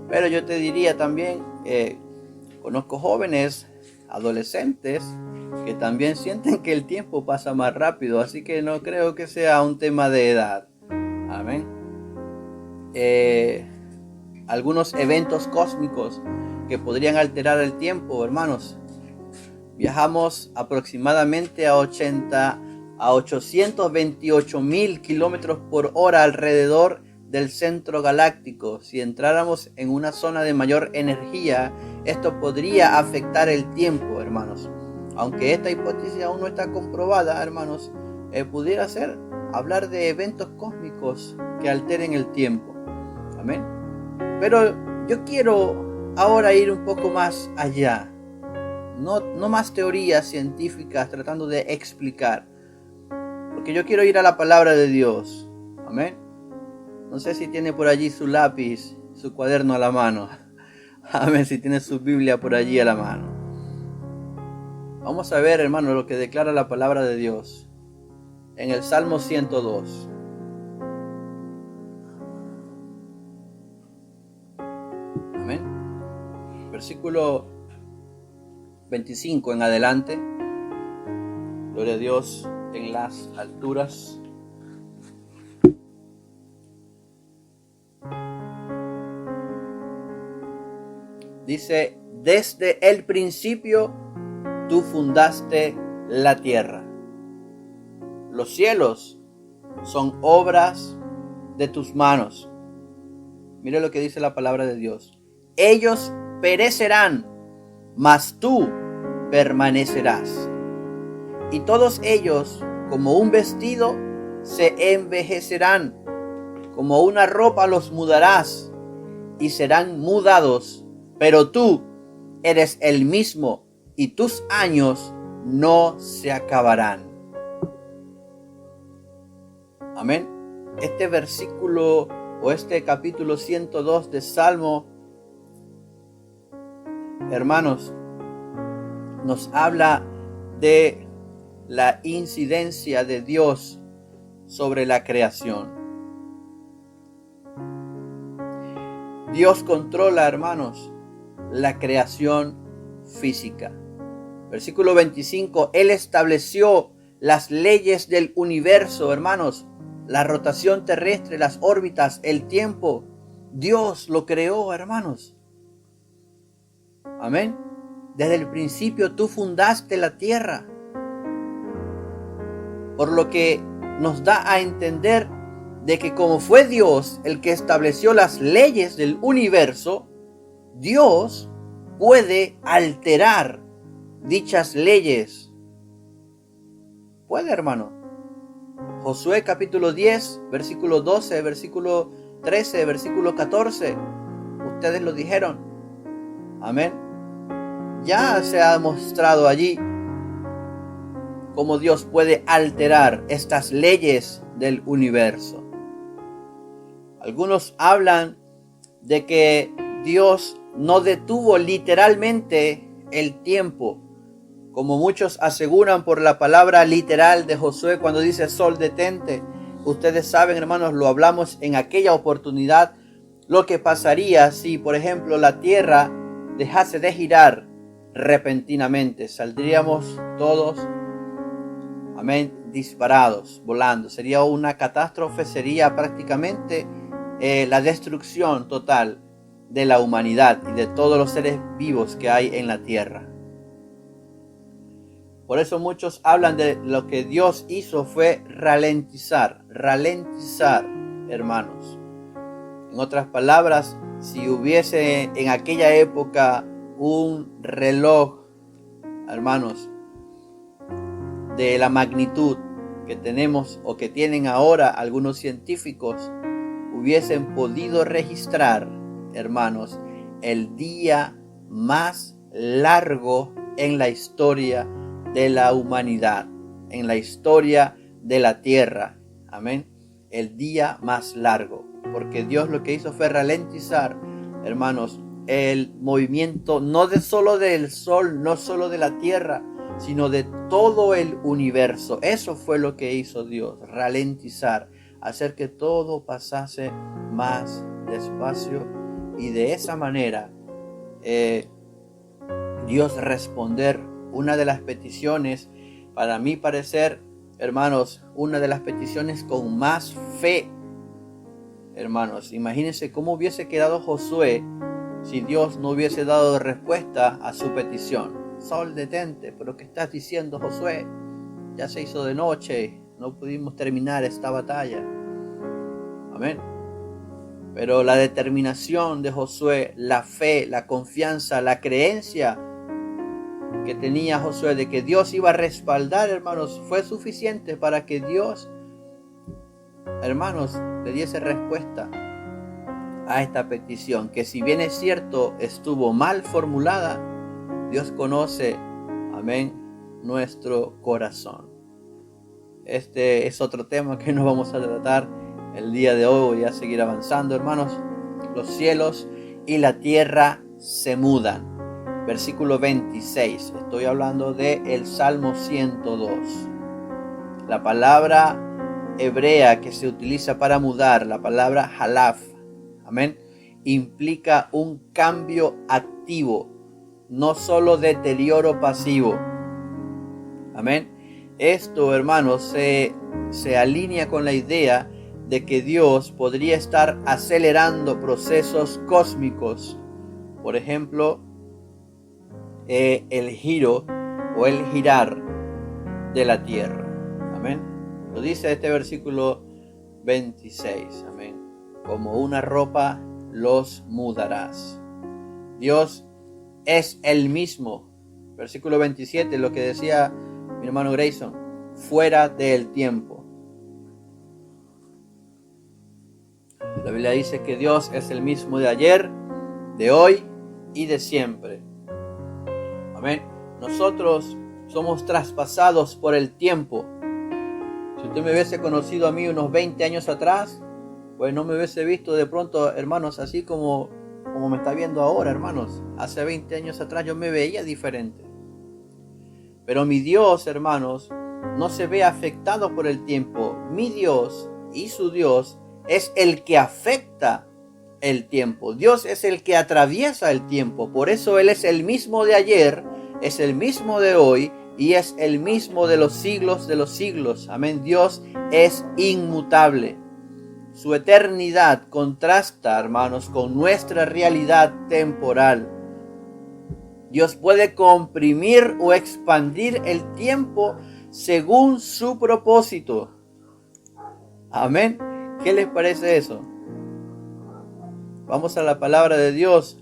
Pero yo te diría también, conozco jóvenes, adolescentes, que también sienten que el tiempo pasa más rápido, así que no creo que sea un tema de edad. Amén. algunos eventos cósmicos que podrían alterar el tiempo, hermanos. Viajamos aproximadamente a 828,000 kilómetros por hora alrededor del centro galáctico. Si entráramos en una zona de mayor energía, esto podría afectar el tiempo, hermanos. Aunque esta hipótesis aún no está comprobada, hermanos, pudiera ser hablar de eventos cósmicos que alteren el tiempo. Amén. Pero yo quiero ahora ir un poco más allá. No más teorías científicas tratando de explicar. Porque yo quiero ir a la palabra de Dios. Amén. No sé si tiene por allí su lápiz, su cuaderno a la mano. Amén, si tiene su Biblia por allí a la mano. Vamos a ver, hermano, lo que declara la palabra de Dios. En el Salmo 102. Amén. Versículo 25 en adelante. Gloria a Dios en las alturas. Dice: desde el principio tú fundaste la tierra. Los cielos son obras de tus manos. Mire lo que dice la palabra de Dios. Ellos perecerán, mas tú permanecerás. Y todos ellos, como un vestido, se envejecerán. Como una ropa los mudarás y serán mudados. Pero tú eres el mismo y tus años no se acabarán. Amén. Este versículo o este capítulo 102 de Salmo, hermanos, nos habla de la incidencia de Dios sobre la creación. Dios controla, hermanos, la creación física. Versículo 25, Él estableció las leyes del universo, hermanos, la rotación terrestre, las órbitas, el tiempo. Dios lo creó, hermanos. Amén. Desde el principio tú fundaste la tierra. Por lo que nos da a entender de que como fue Dios el que estableció las leyes del universo, Dios puede alterar dichas leyes. Puede, hermano. Josué capítulo 10, versículo 12, versículo 13, versículo 14. Ustedes lo dijeron. Amén. Ya se ha mostrado allí cómo Dios puede alterar estas leyes del universo. Algunos hablan de que Dios no detuvo literalmente el tiempo, como muchos aseguran por la palabra literal de Josué cuando dice sol detente. Ustedes saben, hermanos, lo hablamos en aquella oportunidad, lo que pasaría si, por ejemplo, la tierra dejase de girar repentinamente. Saldríamos todos, amén, disparados, volando. Sería una catástrofe, sería prácticamente la destrucción total de la humanidad y de todos los seres vivos que hay en la tierra. Por eso muchos hablan de lo que Dios hizo fue ralentizar, hermanos. En otras palabras, si hubiese en aquella época un reloj, hermanos, de la magnitud que tenemos o que tienen ahora algunos científicos, hubiesen podido registrar, hermanos, el día más largo en la historia de la humanidad, en la historia de la tierra. Amén. El día más largo, porque Dios lo que hizo fue ralentizar, hermanos, el movimiento no de solo del sol, no solo de la tierra, sino de todo el universo. Eso fue lo que hizo Dios, ralentizar, hacer que todo pasase más despacio, y de esa manera Dios responder una de las peticiones, para mi parecer, hermanos, una de las peticiones con más fe, hermanos, imagínense cómo hubiese quedado Josué si Dios no hubiese dado respuesta a su petición. Sol, detente, pero ¿qué estás diciendo, Josué? Ya se hizo de noche, no pudimos terminar esta batalla. Amén. Pero la determinación de Josué, la fe, la confianza, la creencia que tenía Josué de que Dios iba a respaldar, hermanos, fue suficiente para que Dios, hermanos, le diese respuesta a esta petición, que si bien es cierto estuvo mal formulada, Dios conoce, amén, nuestro corazón. Este es otro tema que no vamos a tratar el día de hoy. Voy a seguir avanzando, hermanos. Los cielos y la tierra se mudan. Versículo 26. Estoy hablando del Salmo 102. La palabra hebrea que se utiliza para mudar, la palabra halaf, amén, implica un cambio activo, no solo deterioro pasivo. Amén. Esto, hermanos, se alinea con la idea de que Dios podría estar acelerando procesos cósmicos. Por ejemplo, el giro o el girar de la tierra. Amén. Lo dice este versículo 26. Amén. Como una ropa los mudarás. Dios es el mismo. Versículo 27, lo que decía mi hermano Grayson, fuera del tiempo. La Biblia dice que Dios es el mismo de ayer, de hoy y de siempre. Amén. Nosotros somos traspasados por el tiempo. Si usted me hubiese conocido a mí unos 20 años atrás, pues no me hubiese visto de pronto, hermanos, así como me está viendo ahora, hermanos. Hace 20 años atrás yo me veía diferente. Pero mi Dios, hermanos, no se ve afectado por el tiempo. Mi Dios y su Dios es el que afecta el tiempo. Dios es el que atraviesa el tiempo. Por eso Él es el mismo de ayer, es el mismo de hoy y es el mismo de los siglos. Amén. Dios es inmutable. Su eternidad contrasta, hermanos, con nuestra realidad temporal. Dios puede comprimir o expandir el tiempo según su propósito. Amén. ¿Qué les parece eso? Vamos a la palabra de Dios.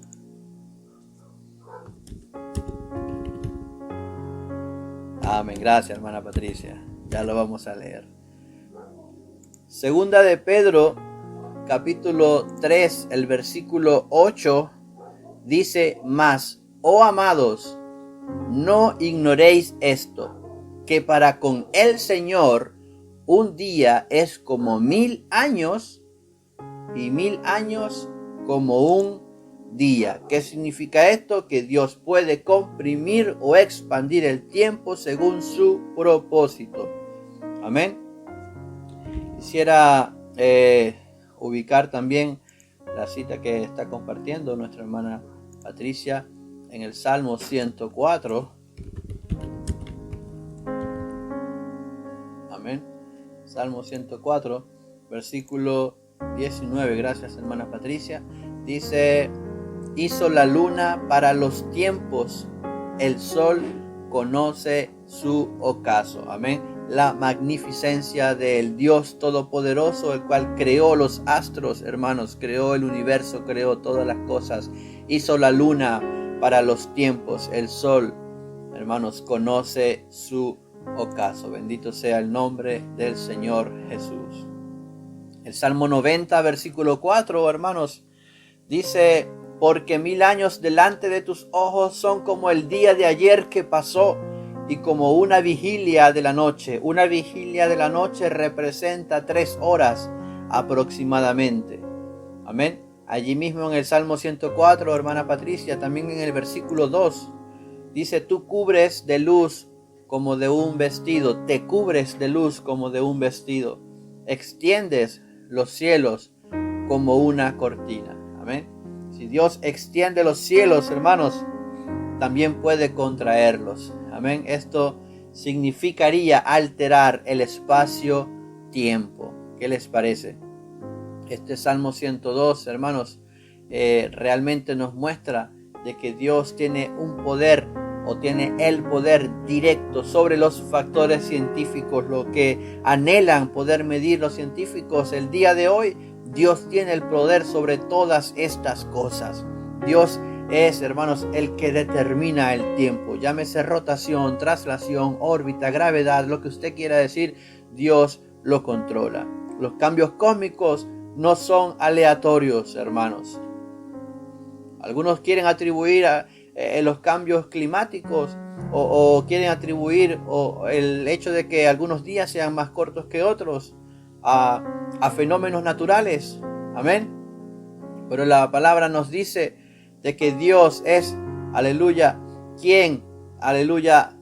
Amén. Gracias, hermana Patricia. Ya lo vamos a leer. Segunda de Pedro, capítulo 3, el versículo 8, dice: Mas, oh amados, no ignoréis esto, que para con el Señor un día es como 1000 años y 1000 años como un día. ¿Qué significa esto? Que Dios puede comprimir o expandir el tiempo según su propósito. Amén. Quisiera ubicar también la cita que está compartiendo nuestra hermana Patricia en el Salmo 104. Amén. Salmo 104, versículo 19. Gracias, hermana Patricia. Dice: hizo la luna para los tiempos, el sol conoce su ocaso. Amén. La magnificencia del Dios Todopoderoso, el cual creó los astros, hermanos, creó el universo, creó todas las cosas. Hizo la luna para los tiempos, el sol, hermanos, conoce su ocaso. Bendito sea el nombre del Señor Jesús. El Salmo 90, versículo 4, hermanos, dice: porque 1000 años delante de tus ojos son como el día de ayer que pasó, y como una vigilia de la noche. Una vigilia de la noche representa 3 horas aproximadamente. Amén. Allí mismo en el Salmo 104, hermana Patricia, también en el versículo 2, dice: tú cubres de luz como de un vestido, te cubres de luz como de un vestido, extiendes los cielos como una cortina. Amén. Si Dios extiende los cielos, hermanos, también puede contraerlos. Amén. Esto significaría alterar el espacio-tiempo. ¿Qué les parece? Este Salmo 102, hermanos, realmente nos muestra de que Dios tiene un poder o tiene el poder directo sobre los factores científicos, lo que anhelan poder medir los científicos el día de hoy. Dios tiene el poder sobre todas estas cosas. Dios es, hermanos, el que determina el tiempo. Llámese rotación, traslación, órbita, gravedad, lo que usted quiera decir, Dios lo controla. Los cambios cósmicos no son aleatorios, hermanos. Algunos quieren atribuir a los cambios climáticos o quieren atribuir el hecho de que algunos días sean más cortos que otros a fenómenos naturales. Amén. Pero la palabra nos dice de que Dios es, aleluya, quien, aleluya,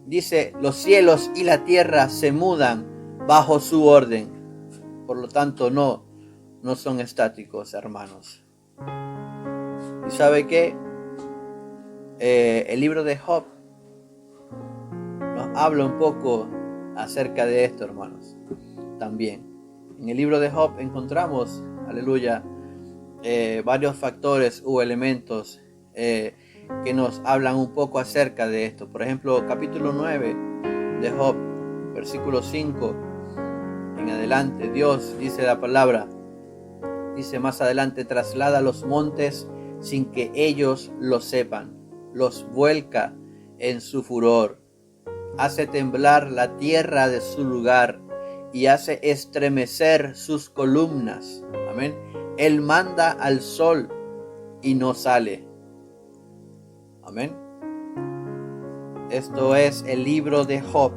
dice, los cielos y la tierra se mudan bajo su orden. Por lo tanto, no son estáticos, hermanos. ¿Y sabe qué? El libro de Job nos habla un poco acerca de esto, hermanos. También en el libro de Job encontramos, aleluya, varios factores u elementos que nos hablan un poco acerca de esto. Por ejemplo, capítulo 9 de Job, versículo 5 en adelante, Dios dice la palabra, dice más adelante: traslada los montes sin que ellos lo sepan, los vuelca en su furor, hace temblar la tierra de su lugar y hace estremecer sus columnas. Amén. Él manda al sol y no sale. Amén. Esto es el libro de Job,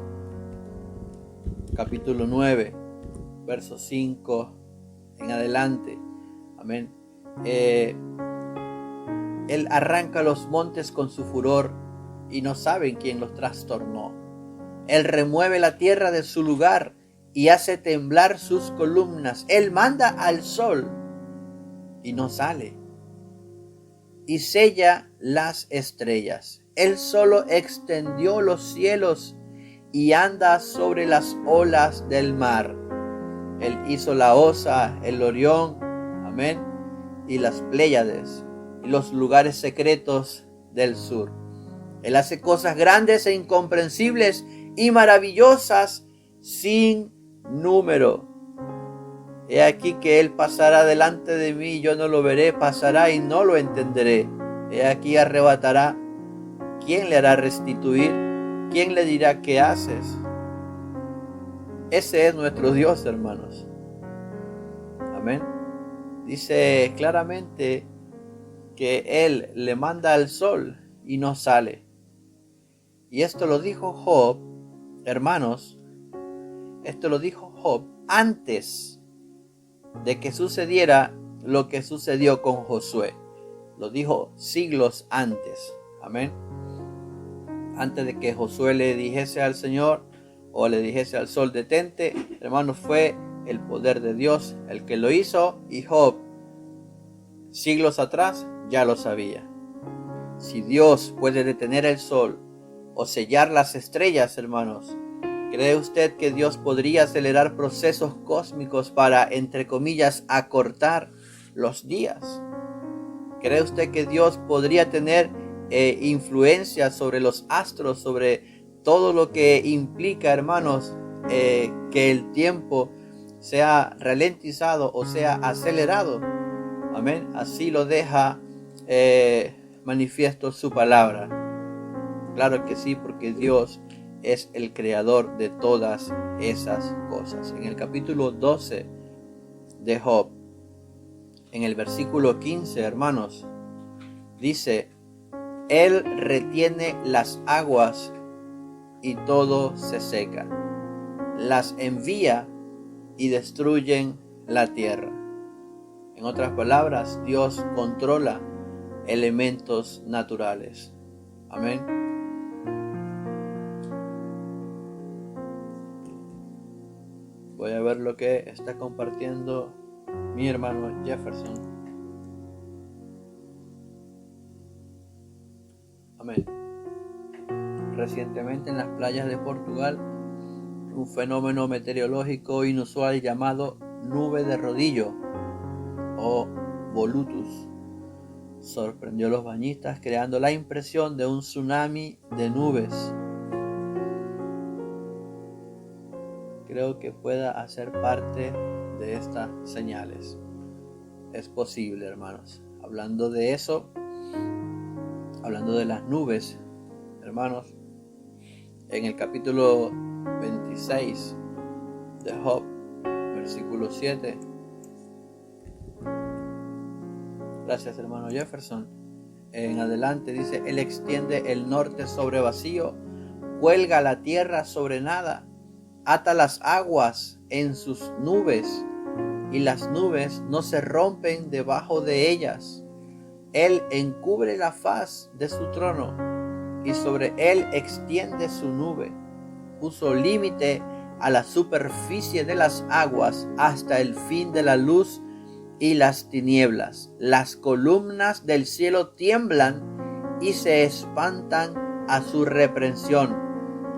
capítulo 9, verso 5 en adelante. Amén. Él arranca los montes con su furor y no saben quién los trastornó. Él remueve la tierra de su lugar y hace temblar sus columnas. Él manda al sol y no sale. Y sella las estrellas. Él solo extendió los cielos y anda sobre las olas del mar. Él hizo la Osa, el Orión, amén, y las Pléyades, y los lugares secretos del sur. Él hace cosas grandes e incomprensibles y maravillosas sin número. He aquí que Él pasará delante de mí, yo no lo veré, pasará y no lo entenderé. He aquí arrebatará. ¿Quién le hará restituir? ¿Quién le dirá qué haces? Ese es nuestro Dios, hermanos. Amén. Dice claramente que Él le manda al sol y no sale. Y esto lo dijo Job, hermanos, esto lo dijo Job antes de que sucediera lo que sucedió con Josué. Lo dijo siglos antes. Amén. Antes de que Josué le dijese al Señor o le dijese al sol detente, hermanos, fue el poder de Dios el que lo hizo, y Job siglos atrás ya lo sabía. Si Dios puede detener el sol o sellar las estrellas, hermanos, ¿cree usted que Dios podría acelerar procesos cósmicos para, entre comillas, acortar los días? ¿Cree usted que Dios podría tener influencia sobre los astros, sobre todo lo que implica, hermanos, que el tiempo sea ralentizado o sea acelerado? Amén. Así lo deja manifiesto su palabra. Claro que sí, porque Dios es el creador de todas esas cosas. En el capítulo 12 de Job, en el versículo 15, hermanos, dice: Él retiene las aguas y todo se seca. Las envía y destruyen la tierra. En otras palabras, Dios controla elementos naturales. Amén. Voy a ver lo que está compartiendo mi hermano Jefferson. Amén. Recientemente en las playas de Portugal, un fenómeno meteorológico inusual llamado nube de rodillo o volutus sorprendió a los bañistas, creando la impresión de un tsunami de nubes. Creo que pueda hacer parte de estas señales. Es posible, hermanos. Hablando de eso, hablando de las nubes, hermanos, en el capítulo 26 de Job, versículo 7. Gracias, hermano Jefferson. En adelante dice: Él extiende el norte sobre vacío, cuelga la tierra sobre nada, ata las aguas en sus nubes, y las nubes no se rompen debajo de ellas. Él encubre la faz de su trono, y sobre él extiende su nube. Puso límite a la superficie de las aguas hasta el fin de la luz y las tinieblas. Las columnas del cielo tiemblan y se espantan a su reprensión.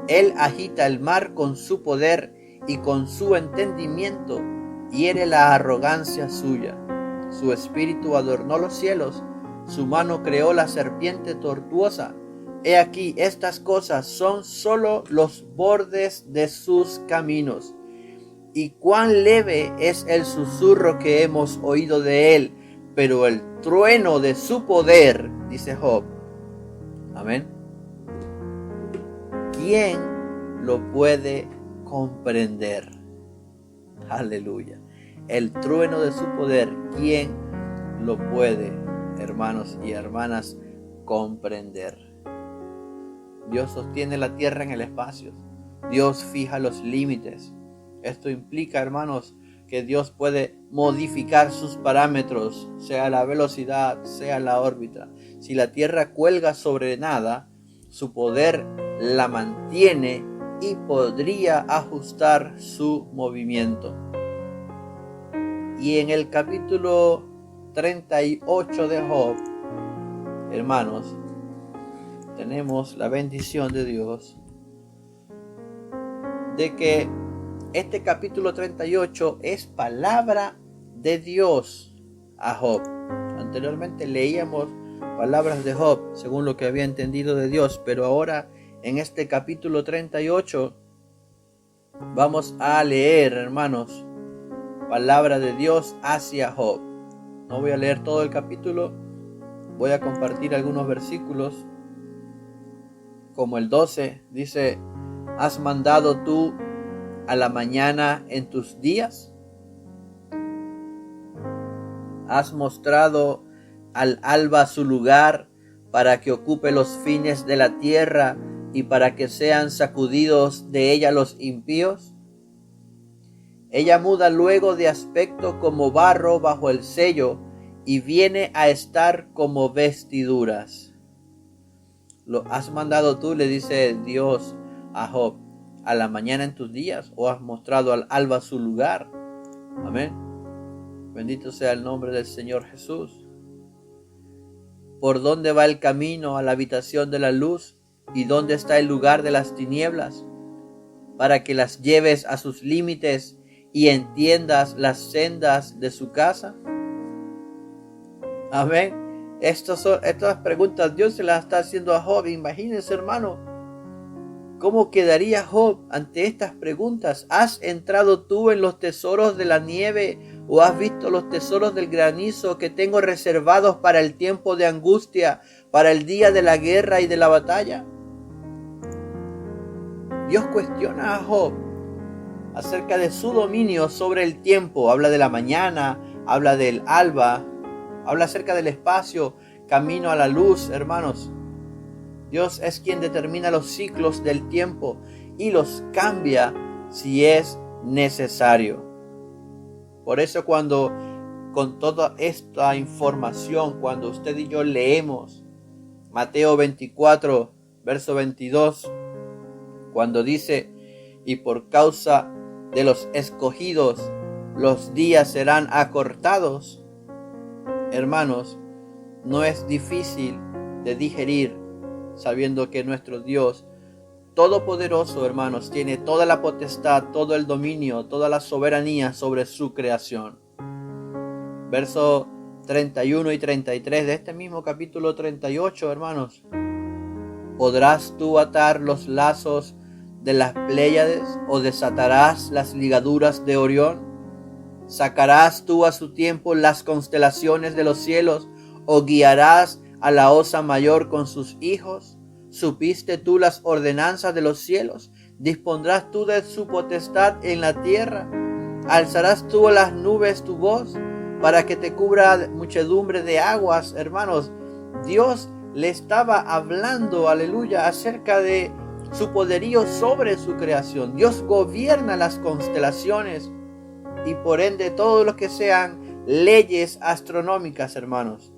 Él agita el mar con su poder y con su entendimiento hiere la arrogancia suya. Su espíritu adornó los cielos, su mano creó la serpiente tortuosa. He aquí, estas cosas son solo los bordes de sus caminos. Y cuán leve es el susurro que hemos oído de él, pero el trueno de su poder, dice Job. Amén. ¿Quién lo puede comprender? Aleluya. El trueno de su poder, ¿quién lo puede, hermanos y hermanas, comprender? Dios sostiene la tierra en el espacio. Dios fija los límites. Esto implica, hermanos, que Dios puede modificar sus parámetros, sea la velocidad, sea la órbita. Si la tierra cuelga sobre nada, su poder la mantiene y podría ajustar su movimiento. Y en el capítulo 38 de Job, hermanos, tenemos la bendición de Dios de que este capítulo 38 es palabra de Dios a Job. Anteriormente leíamos palabras de Job según lo que había entendido de Dios, pero ahora en este capítulo 38 vamos a leer, hermanos, palabra de Dios hacia Job. No voy a leer todo el capítulo, voy a compartir algunos versículos, como el 12, dice: ¿Has mandado tú a la mañana en tus días? ¿Has mostrado al alba su lugar para que ocupe los fines de la tierra y para que sean sacudidos de ella los impíos? Ella muda luego de aspecto como barro bajo el sello y viene a estar como vestiduras. ¿Lo has mandado tú, le dice Dios a Job, a la mañana en tus días, o has mostrado al alba su lugar? Amén. Bendito sea el nombre del Señor Jesús. ¿Por dónde va el camino a la habitación de la luz? ¿Y dónde está el lugar de las tinieblas? Para que las lleves a sus límites y entiendas las sendas de su casa. Amén. Estas preguntas Dios se las está haciendo a Job. Imagínense, hermano, ¿cómo quedaría Job ante estas preguntas? ¿Has entrado tú en los tesoros de la nieve o has visto los tesoros del granizo que tengo reservados para el tiempo de angustia, para el día de la guerra y de la batalla? Dios cuestiona a Job acerca de su dominio sobre el tiempo. Habla de la mañana, habla del alba, habla acerca del espacio, camino a la luz, hermanos. Dios es quien determina los ciclos del tiempo y los cambia si es necesario. Por eso cuando con toda esta información, cuando usted y yo leemos Mateo 24, verso 22, cuando dice: y por causa de los escogidos los días serán acortados, hermanos, no es difícil de digerir, sabiendo que nuestro Dios todopoderoso, hermanos, tiene toda la potestad, todo el dominio, toda la soberanía sobre su creación. Verso 31 y 33 de este mismo capítulo 38, hermanos. ¿Podrás tú atar los lazos de las Pléyades o desatarás las ligaduras de Orión? ¿Sacarás tú a su tiempo las constelaciones de los cielos o guiarás a la Osa Mayor con sus hijos? ¿Supiste tú las ordenanzas de los cielos? ¿Dispondrás tú de su potestad en la tierra? ¿Alzarás tú a las nubes tu voz para que te cubra muchedumbre de aguas? Hermanos, Dios le estaba hablando, aleluya, acerca de su poderío sobre su creación. Dios gobierna las constelaciones y por ende todo lo que sean leyes astronómicas, hermanos.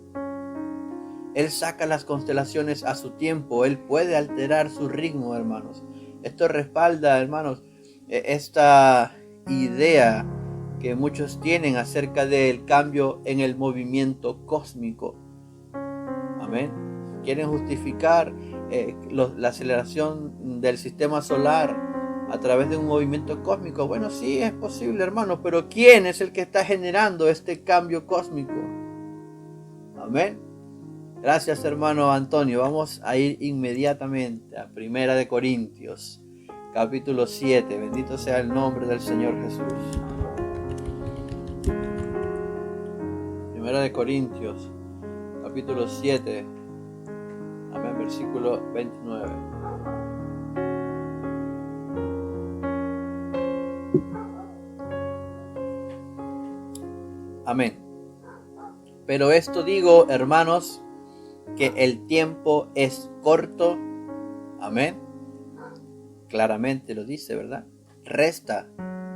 Él saca las constelaciones a su tiempo. Él puede alterar su ritmo, hermanos. Esto respalda, hermanos, esta idea que muchos tienen acerca del cambio en el movimiento cósmico. Amén. Quieren justificar la aceleración del sistema solar a través de un movimiento cósmico. Bueno, sí, es posible, hermanos, pero ¿quién es el que está generando este cambio cósmico? Amén. Gracias, hermano Antonio. Vamos a ir inmediatamente a 1 Corintios, capítulo 7. Bendito sea el nombre del Señor Jesús. 1 Corintios, capítulo 7. Amén, versículo 29. Amén. Pero esto digo, hermanos, que el tiempo es corto. Amén. Claramente lo dice, ¿verdad? Resta,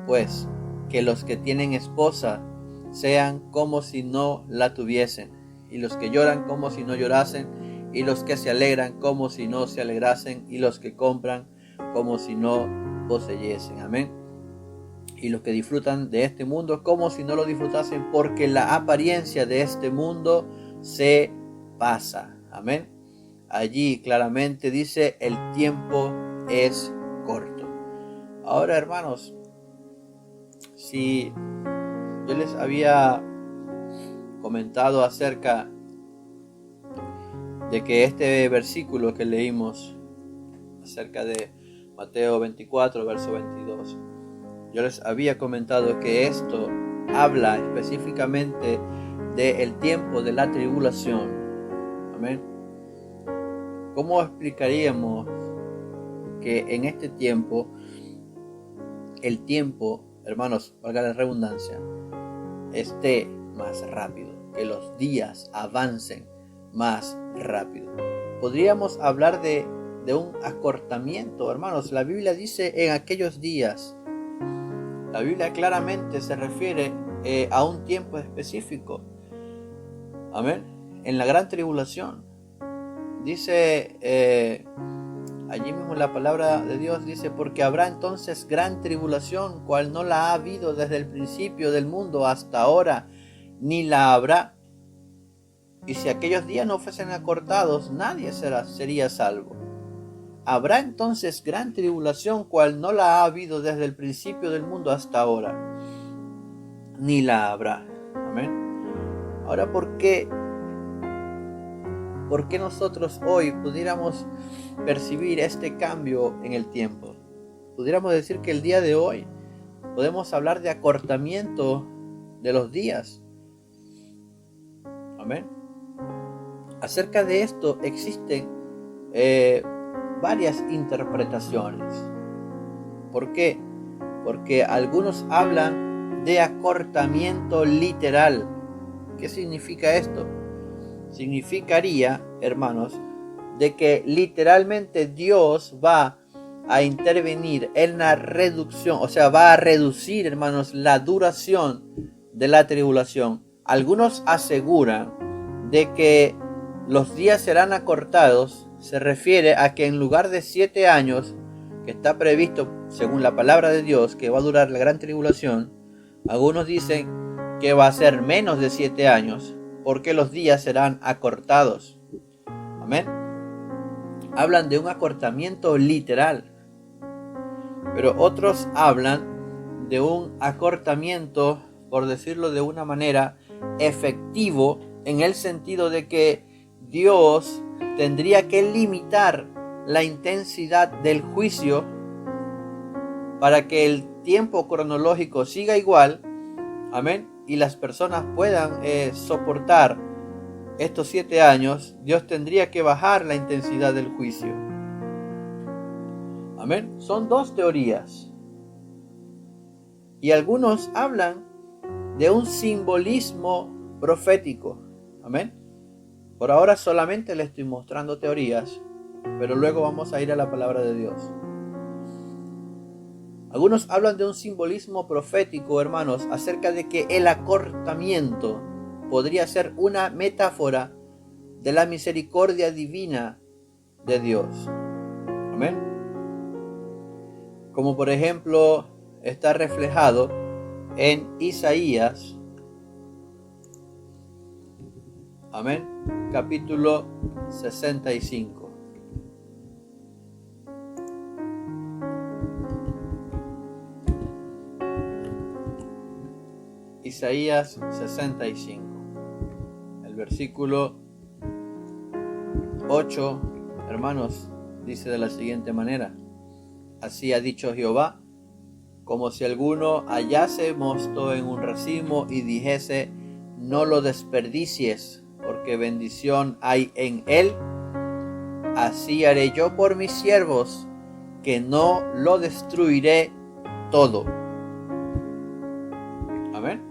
pues, que los que tienen esposa sean como si no la tuviesen, y los que lloran como si no llorasen, y los que se alegran como si no se alegrasen, y los que compran como si no poseyesen. Amén. Y los que disfrutan de este mundo como si no lo disfrutasen, porque la apariencia de este mundo se pasa. Amén. Allí claramente dice: el tiempo es corto. Ahora, hermanos, si yo les había comentado acerca de que este versículo que leímos acerca de Mateo 24, verso 22, yo les había comentado que esto habla específicamente del tiempo de la tribulación. Amén. ¿Cómo explicaríamos que en este tiempo, el tiempo, hermanos, valga la redundancia, esté más rápido, que los días avancen más rápido? Podríamos hablar de un acortamiento, hermanos. La Biblia dice en aquellos días. La Biblia claramente se refiere a un tiempo específico. Amén. En la gran tribulación. Dice allí mismo la palabra de Dios, dice: porque habrá entonces gran tribulación, cual no la ha habido desde el principio del mundo hasta ahora, ni la habrá. Y si aquellos días no fuesen acortados, nadie sería salvo. Habrá entonces gran tribulación, cual no la ha habido desde el principio del mundo hasta ahora, ni la habrá. Amén. Ahora, ¿por qué nosotros hoy pudiéramos percibir este cambio en el tiempo? Pudiéramos decir que el día de hoy podemos hablar de acortamiento de los días. Amén. Acerca de esto existen varias interpretaciones. ¿Por qué? Porque algunos hablan de acortamiento literal. ¿Qué significa esto? Significaría, hermanos, de que literalmente Dios va a intervenir en la reducción, o sea, va a reducir, hermanos, la duración de la tribulación. Algunos aseguran de que los días serán acortados. Se refiere a que en lugar de 7 años, que está previsto según la palabra de Dios, que va a durar la gran tribulación, algunos dicen que va a ser menos de 7 años, porque los días serán acortados. Amén. Hablan de un acortamiento literal, pero otros hablan de un acortamiento, por decirlo de una manera, efectivo en el sentido de que Dios tendría que limitar la intensidad del juicio para que el tiempo cronológico siga igual, amén, y las personas puedan soportar estos 7 años. Dios tendría que bajar la intensidad del juicio. Amén. Son dos teorías. Y algunos hablan de un simbolismo profético. Amén. Por ahora solamente le estoy mostrando teorías, pero luego vamos a ir a la palabra de Dios. Algunos hablan de un simbolismo profético, hermanos, acerca de que el acortamiento podría ser una metáfora de la misericordia divina de Dios. Amén. Como por ejemplo está reflejado en Isaías, amén, capítulo 65. Isaías 65, el versículo 8, hermanos, dice de la siguiente manera: así ha dicho Jehová, como si alguno hallase mosto en un racimo y dijese, no lo desperdicies, porque bendición hay en él. Así haré yo por mis siervos, que no lo destruiré todo. Amén.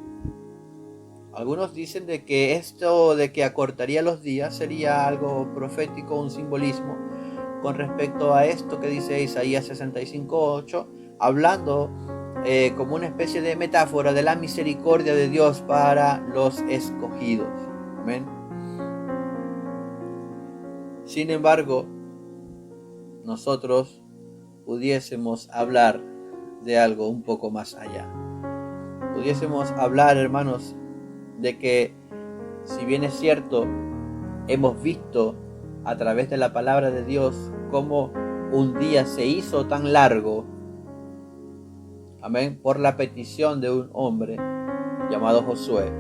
Algunos dicen de que esto de que acortaría los días sería algo profético, un simbolismo con respecto a esto que dice Isaías 65:8, hablando como una especie de metáfora de la misericordia de Dios para los escogidos. Amén. Sin embargo, nosotros pudiésemos hablar de algo un poco más allá. Pudiésemos hablar, hermanos, de que si bien es cierto, hemos visto a través de la palabra de Dios cómo un día se hizo tan largo, amén, por la petición de un hombre llamado Josué.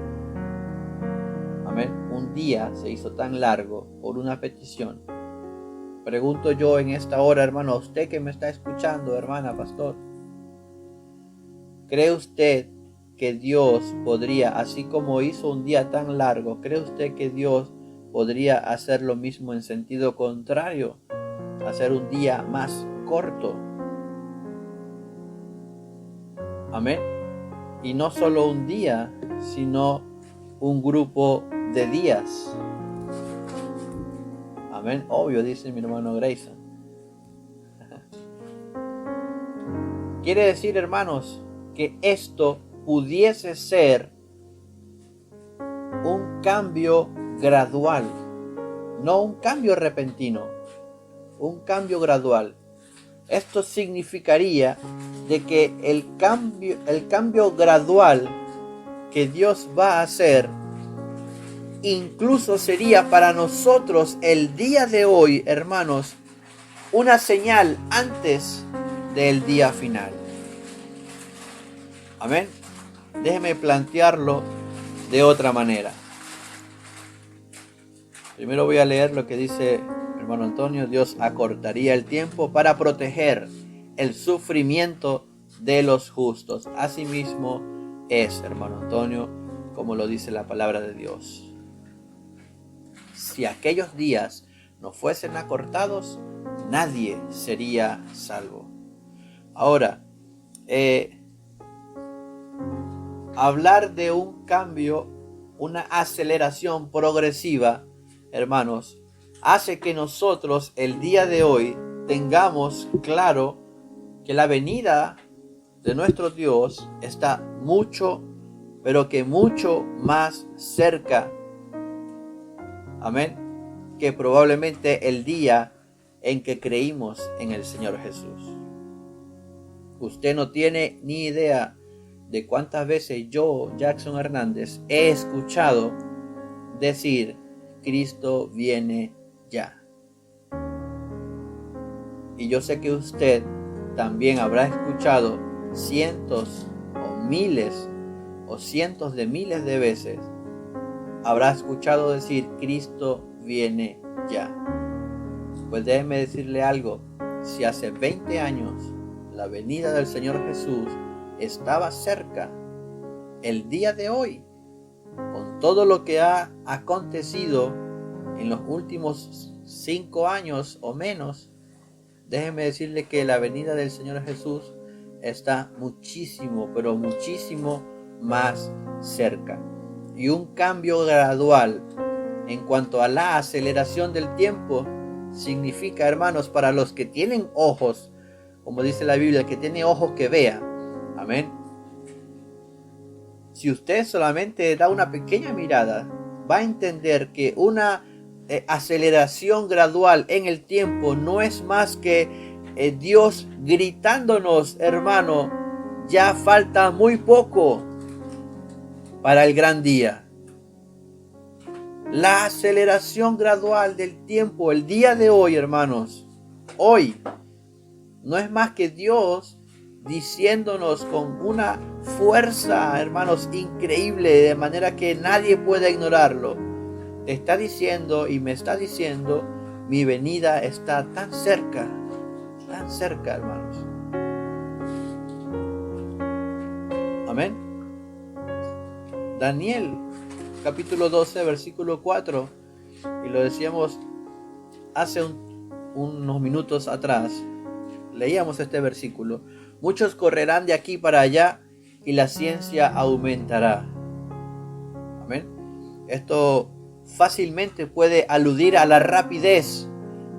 Amén, un día se hizo tan largo por una petición. Pregunto yo en esta hora, hermano, a usted que me está escuchando, hermana, pastor, ¿cree usted que Dios podría, así como hizo un día tan largo, cree usted que Dios podría hacer lo mismo en sentido contrario, hacer un día más corto? Amén. Y no solo un día, sino un grupo de días. Amén. Obvio, dice mi hermano Grayson. Quiere decir, hermanos, que esto pudiese ser un cambio gradual, no un cambio repentino, un cambio gradual. Esto significaría de que el cambio gradual que Dios va a hacer incluso sería para nosotros el día de hoy, hermanos, una señal antes del día final. Amén. Déjeme plantearlo de otra manera. Primero voy a leer lo que dice hermano Antonio. Dios acortaría el tiempo para proteger el sufrimiento de los justos. Asimismo es, hermano Antonio, como lo dice la palabra de Dios. Si aquellos días no fuesen acortados, nadie sería salvo. Ahora, hablar de un cambio, una aceleración progresiva, hermanos, hace que nosotros el día de hoy tengamos claro que la venida de nuestro Dios está mucho, pero que mucho más cerca. Amén. Que probablemente el día en que creímos en el Señor Jesús. Usted no tiene ni idea de cuántas veces yo, Jackson Hernández, he escuchado decir, Cristo viene ya. Y yo sé que usted también habrá escuchado cientos o miles o cientos de miles de veces habrá escuchado decir, Cristo viene ya. Pues déjeme decirle algo, si hace 20 años la venida del Señor Jesús estaba cerca, el día de hoy, con todo lo que ha acontecido en los últimos 5 años o menos, déjeme decirle que la venida del Señor Jesús está muchísimo, pero muchísimo más cerca. Y un cambio gradual en cuanto a la aceleración del tiempo significa, hermanos, para los que tienen ojos, como dice la Biblia, que tiene ojos que vea. Amén. Si usted solamente da una pequeña mirada, va a entender que una aceleración gradual en el tiempo no es más que Dios gritándonos, hermano, ya falta muy poco para el gran día. La aceleración gradual del tiempo, el día de hoy, hermanos, hoy, no es más que Dios diciéndonos con una fuerza, hermanos, increíble, de manera que nadie pueda ignorarlo. Te está diciendo y me está diciendo, mi venida está tan cerca, hermanos. Amén. Daniel, capítulo 12, versículo 4, y lo decíamos hace unos minutos atrás, leíamos este versículo. Muchos correrán de aquí para allá y la ciencia aumentará. Amén. Esto fácilmente puede aludir a la rapidez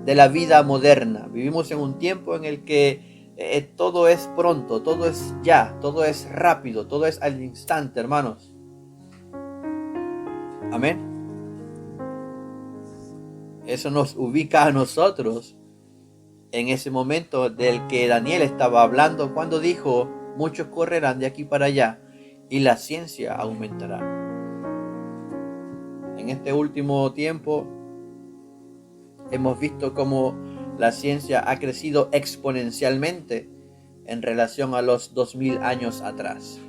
de la vida moderna. Vivimos en un tiempo en el que todo es pronto, todo es ya, todo es rápido, todo es al instante, hermanos. Amén. Eso nos ubica a nosotros en ese momento del que Daniel estaba hablando cuando dijo, muchos correrán de aquí para allá y la ciencia aumentará. En este último tiempo hemos visto cómo la ciencia ha crecido exponencialmente en relación a los 2000 años atrás.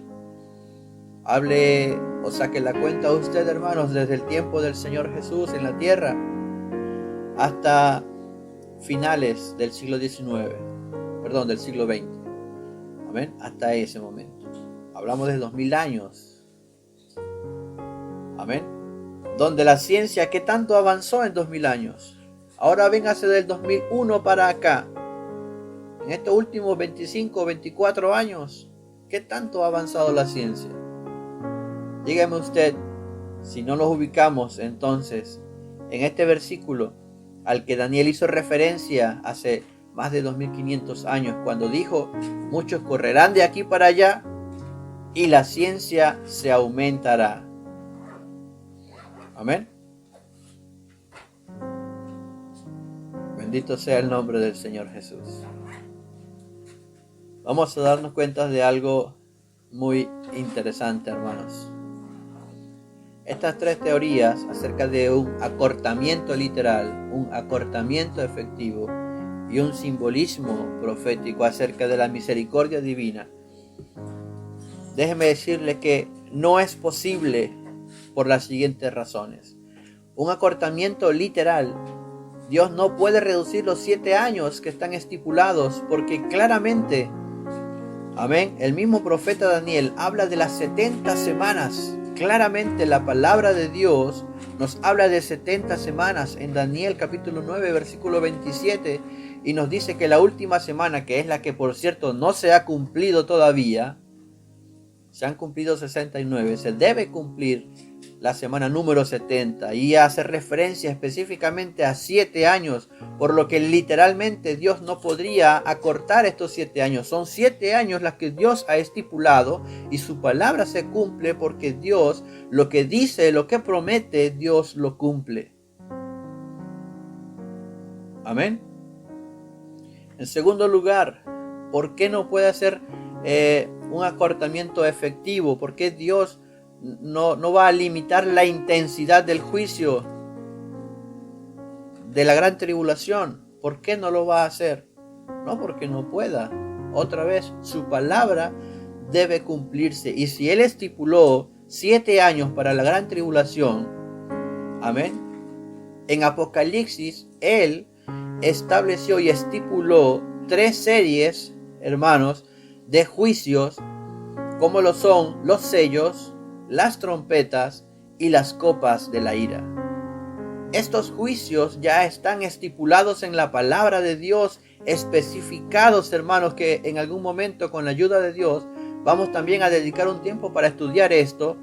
Hable o saque la cuenta usted, hermanos, desde el tiempo del Señor Jesús en la tierra hasta finales del siglo XIX, del siglo XX. Amén. Hasta ese momento. Hablamos de 2000 años. Amén. Donde la ciencia, ¿qué tanto avanzó en 2000 años? Ahora véngase del 2001 para acá. En estos últimos 25, 24 años, ¿qué tanto ha avanzado la ciencia? Dígame usted, si no nos ubicamos entonces en este versículo al que Daniel hizo referencia hace más de 2500 años, cuando dijo, muchos correrán de aquí para allá y la ciencia se aumentará. Amén. Bendito sea el nombre del Señor Jesús. Vamos a darnos cuenta de algo muy interesante, hermanos. Estas tres teorías acerca de un acortamiento literal, un acortamiento efectivo y un simbolismo profético acerca de la misericordia divina, déjeme decirle que no es posible por las siguientes razones. Un acortamiento literal, Dios no puede reducir los 7 años que están estipulados, porque claramente, amén, el mismo profeta Daniel habla de las 70 semanas. Claramente la palabra de Dios nos habla de 70 semanas en Daniel capítulo 9 versículo 27, y nos dice que la última semana, que es la que por cierto no se ha cumplido todavía, se han cumplido 69, se debe cumplir la semana número 70, y hace referencia específicamente a 7 años, por lo que literalmente Dios no podría acortar estos 7 años. Son 7 años las que Dios ha estipulado, y su palabra se cumple porque Dios lo que dice, lo que promete, Dios lo cumple. Amén. En segundo lugar, ¿por qué no puede hacer un acortamiento efectivo? ¿Por qué Dios no va a limitar la intensidad del juicio de la gran tribulación? ¿Por qué no lo va a hacer? No porque no pueda. Otra vez, su palabra debe cumplirse. Y si Él estipuló 7 años para la gran tribulación, Amén. En Apocalipsis, Él estableció y estipuló 3 series, hermanos, de juicios, como lo son los sellos, las trompetas y las copas de la ira. Estos juicios ya están estipulados en la palabra de Dios, especificados, hermanos, que en algún momento con la ayuda de Dios vamos también a dedicar un tiempo para estudiar esto,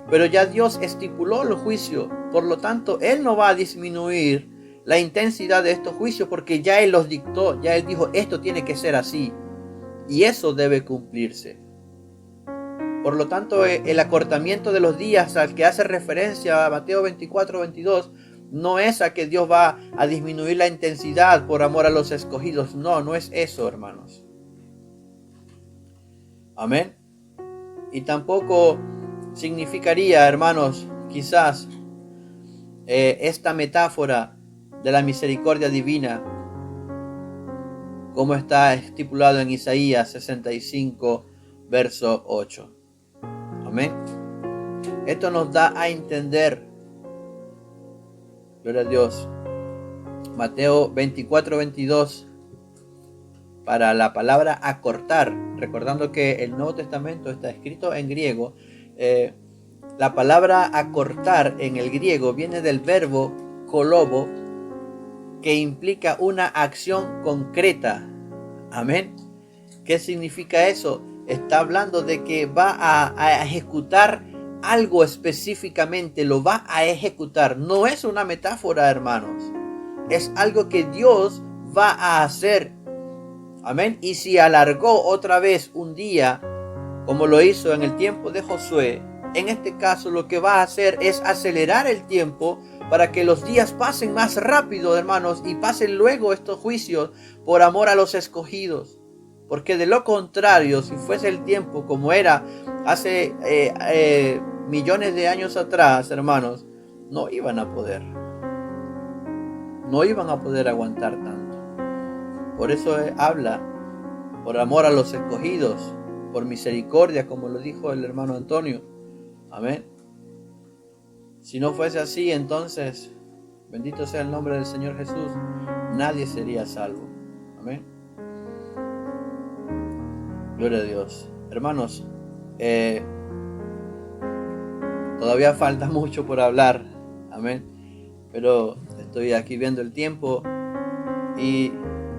pero ya Dios estipuló los juicios, por lo tanto Él no va a disminuir la intensidad de estos juicios porque ya Él los dictó, ya Él dijo, esto tiene que ser así y eso debe cumplirse. Por lo tanto, el acortamiento de los días al que hace referencia a Mateo 24:22 no es a que Dios va a disminuir la intensidad por amor a los escogidos. No, no es eso, hermanos. Amén. Y tampoco significaría, hermanos, quizás esta metáfora de la misericordia divina, como está estipulado en Isaías 65, verso 8. Amén. Esto nos da a entender, gloria a Dios, Mateo 24:22, para la palabra acortar, recordando que el Nuevo Testamento está escrito en griego. La palabra acortar en el griego viene del verbo kolobo, que implica una acción concreta. Amén. ¿Qué significa eso? Está hablando de que va a ejecutar algo específicamente, lo va a ejecutar. No es una metáfora, hermanos. Es algo que Dios va a hacer. Amén. Y si alargó otra vez un día, como lo hizo en el tiempo de Josué, en este caso lo que va a hacer es acelerar el tiempo para que los días pasen más rápido, hermanos, y pasen luego estos juicios por amor a los escogidos. Porque de lo contrario, si fuese el tiempo como era hace millones de años atrás, hermanos, no iban a poder. No iban a poder aguantar tanto. Por eso habla, por amor a los escogidos, por misericordia, como lo dijo el hermano Antonio. Amén. Si no fuese así, entonces, bendito sea el nombre del Señor Jesús, nadie sería salvo. Amén. Gloria a Dios. Hermanos, todavía falta mucho por hablar. Amén. Pero estoy aquí viendo el tiempo y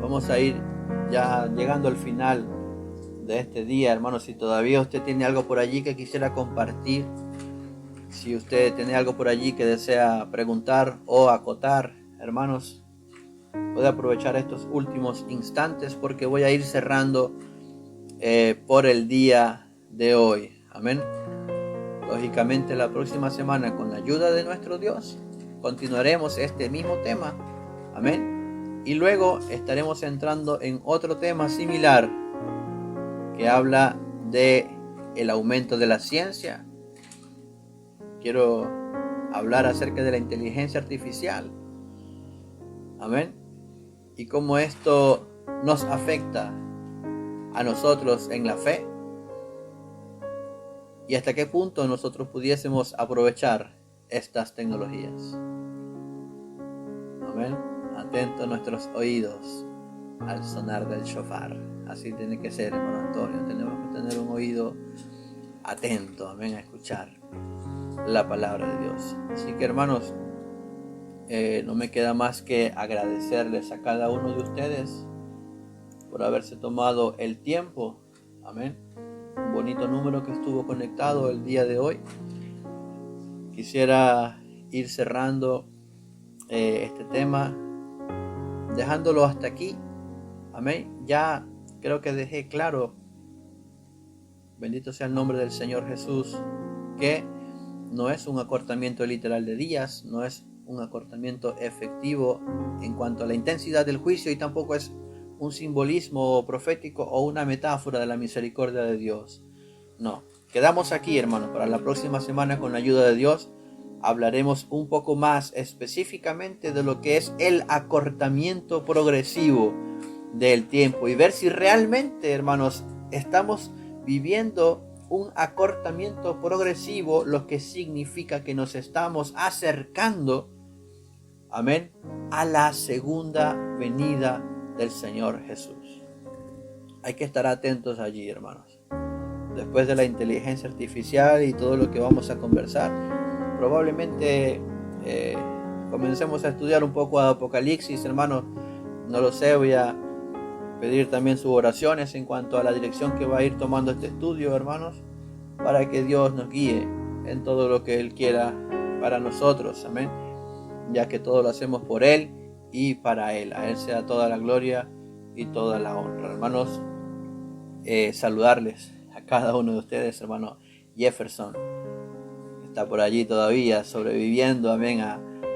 vamos a ir ya llegando al final de este día, hermanos. Si todavía usted tiene algo por allí que quisiera compartir, si usted tiene algo por allí que desea preguntar o acotar, hermanos, puede aprovechar estos últimos instantes porque voy a ir cerrando por el día de hoy. Amén. Lógicamente la próxima semana, con la ayuda de nuestro Dios, continuaremos este mismo tema. Amén. Y luego estaremos entrando en otro tema similar que habla de el aumento de la ciencia. Quiero hablar acerca de la inteligencia artificial. Amén. Y cómo esto nos afecta a nosotros en la fe. Y hasta qué punto nosotros pudiésemos aprovechar estas tecnologías. Amén. Atentos nuestros oídos al sonar del shofar. Así tiene que ser, hermano Antonio. Tenemos que tener un oído atento, amén, a escuchar la palabra de Dios. Así que, hermanos, no me queda más que agradecerles a cada uno de ustedes por haberse tomado el tiempo. Amén. Un bonito número que estuvo conectado el día de hoy. Quisiera ir cerrando este tema, dejándolo hasta aquí. Amén. Ya creo que dejé claro, bendito sea el nombre del Señor Jesús, que no es un acortamiento literal de días, no es un acortamiento efectivo en cuanto a la intensidad del juicio, y tampoco es un simbolismo profético o una metáfora de la misericordia de Dios. No, quedamos aquí, hermanos. Para la próxima semana, con la ayuda de Dios, hablaremos un poco más específicamente de lo que es el acortamiento progresivo del tiempo y ver si realmente, hermanos, estamos viviendo un acortamiento progresivo, lo que significa que nos estamos acercando, amén, a la segunda venida del Señor Jesús. Hay que estar atentos allí, hermanos. Después de la inteligencia artificial y todo lo que vamos a conversar, probablemente comencemos a estudiar un poco de Apocalipsis, hermanos. No lo sé, voy a pedir también sus oraciones en cuanto a la dirección que va a ir tomando este estudio, hermanos, para que Dios nos guíe en todo lo que Él quiera para nosotros, amén, ya que todo lo hacemos por Él y para Él. A Él sea toda la gloria y toda la honra. Hermanos, saludarles a cada uno de ustedes, hermano Jefferson, que está por allí todavía sobreviviendo, amén,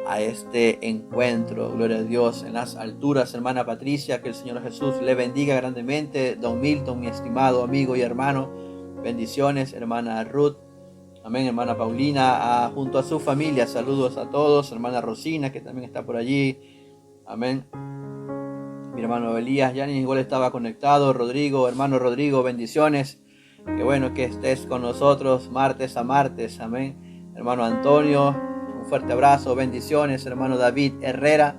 a este encuentro, gloria a Dios, en las alturas. Hermana Patricia, que el Señor Jesús le bendiga grandemente. Don Milton, mi estimado amigo y hermano, bendiciones. Hermana Ruth, amén. Hermana Paulina, junto a su familia, saludos a todos. Hermana Rosina, que también está por allí, amén. Mi hermano Elías, ya ni igual estaba conectado. Rodrigo, hermano Rodrigo, bendiciones. Qué bueno que estés con nosotros martes a martes, amén. Hermano Antonio, un fuerte abrazo, bendiciones. Hermano David Herrera,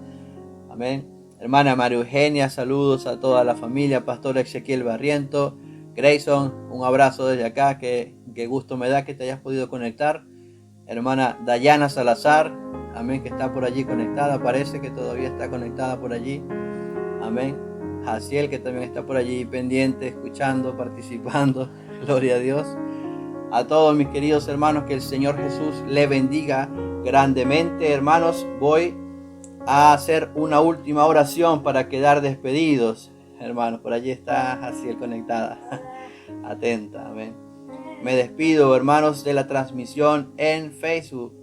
amén. Hermana María Eugenia, saludos a toda la familia. Pastor Ezequiel Barriento, Grayson, un abrazo desde acá, qué gusto me da que te hayas podido conectar. Hermana Dayana Salazar, amén, que está por allí conectada, parece que todavía está conectada por allí, amén. Jaciel, que también está por allí pendiente, escuchando, participando, gloria a Dios. A todos mis queridos hermanos, que el Señor Jesús le bendiga grandemente. Hermanos, voy a hacer una última oración para quedar despedidos. Hermanos, por allí está Jaciel conectada, atenta, amén. Me despido, hermanos, de la transmisión en Facebook.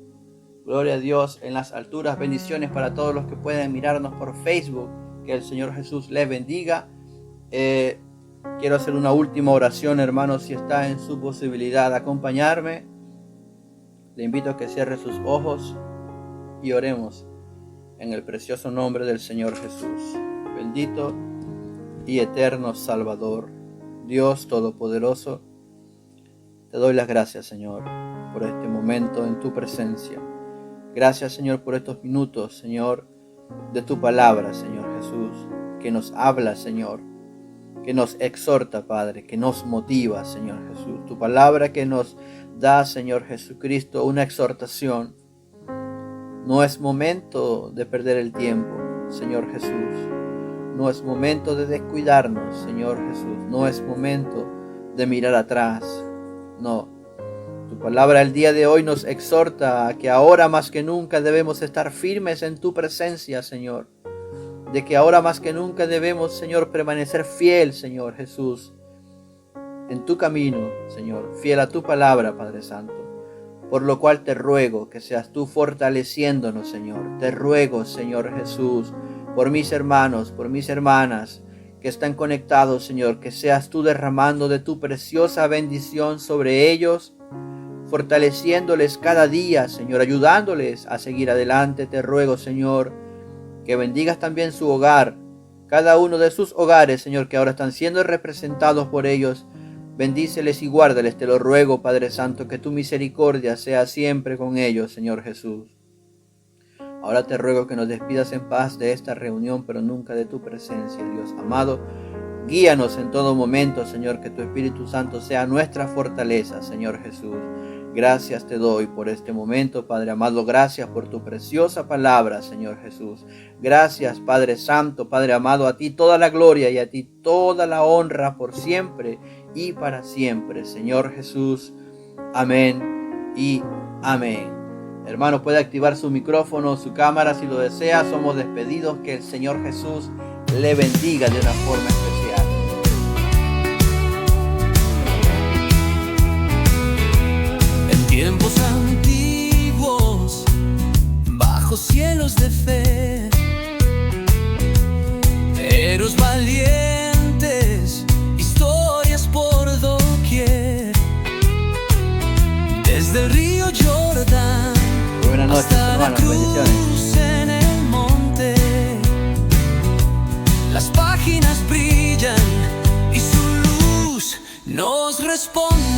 Gloria a Dios en las alturas. Bendiciones para todos los que pueden mirarnos por Facebook. Que el Señor Jesús les bendiga. Quiero hacer una última oración, hermanos, si está en su posibilidad de acompañarme. Le invito a que cierre sus ojos y oremos en el precioso nombre del Señor Jesús. Bendito y eterno Salvador, Dios Todopoderoso, te doy las gracias, Señor, por este momento en tu presencia. Gracias, Señor, por estos minutos, Señor, de tu palabra, Señor Jesús, que nos habla, Señor, que nos exhorta, Padre, que nos motiva, Señor Jesús. Tu palabra que nos da, Señor Jesucristo, una exhortación. No es momento de perder el tiempo, Señor Jesús. No es momento de descuidarnos, Señor Jesús. No es momento de mirar atrás. No. Tu palabra el día de hoy nos exhorta a que ahora más que nunca debemos estar firmes en tu presencia, Señor. De que ahora más que nunca debemos, Señor, permanecer fiel, Señor Jesús, en tu camino, Señor, fiel a tu palabra, Padre Santo. Por lo cual te ruego que seas tú fortaleciéndonos, Señor. Te ruego, Señor Jesús, por mis hermanos, por mis hermanas que están conectados, Señor, que seas tú derramando de tu preciosa bendición sobre ellos, fortaleciéndoles cada día, Señor, ayudándoles a seguir adelante. Te ruego, Señor, que bendigas también su hogar, cada uno de sus hogares, Señor, que ahora están siendo representados por ellos. Bendíceles y guárdales, te lo ruego, Padre Santo, que tu misericordia sea siempre con ellos, Señor Jesús. Ahora te ruego que nos despidas en paz de esta reunión, pero nunca de tu presencia, Dios amado. Guíanos en todo momento, Señor, que tu Espíritu Santo sea nuestra fortaleza, Señor Jesús. Gracias te doy por este momento, Padre amado. Gracias por tu preciosa palabra, Señor Jesús. Gracias, Padre Santo, Padre amado. A ti toda la gloria y a ti toda la honra por siempre y para siempre, Señor Jesús. Amén y amén. Hermano, puede activar su micrófono, su cámara si lo desea. Somos despedidos. Que el Señor Jesús le bendiga de una forma especial. En tiempos antiguos, bajo cielos de fe, héroes valientes, historias por doquier, desde el río Jordán Buenas noches, hasta la hermanos. cruz Bendiciones. en el monte. Las páginas brillan y su luz nos responde.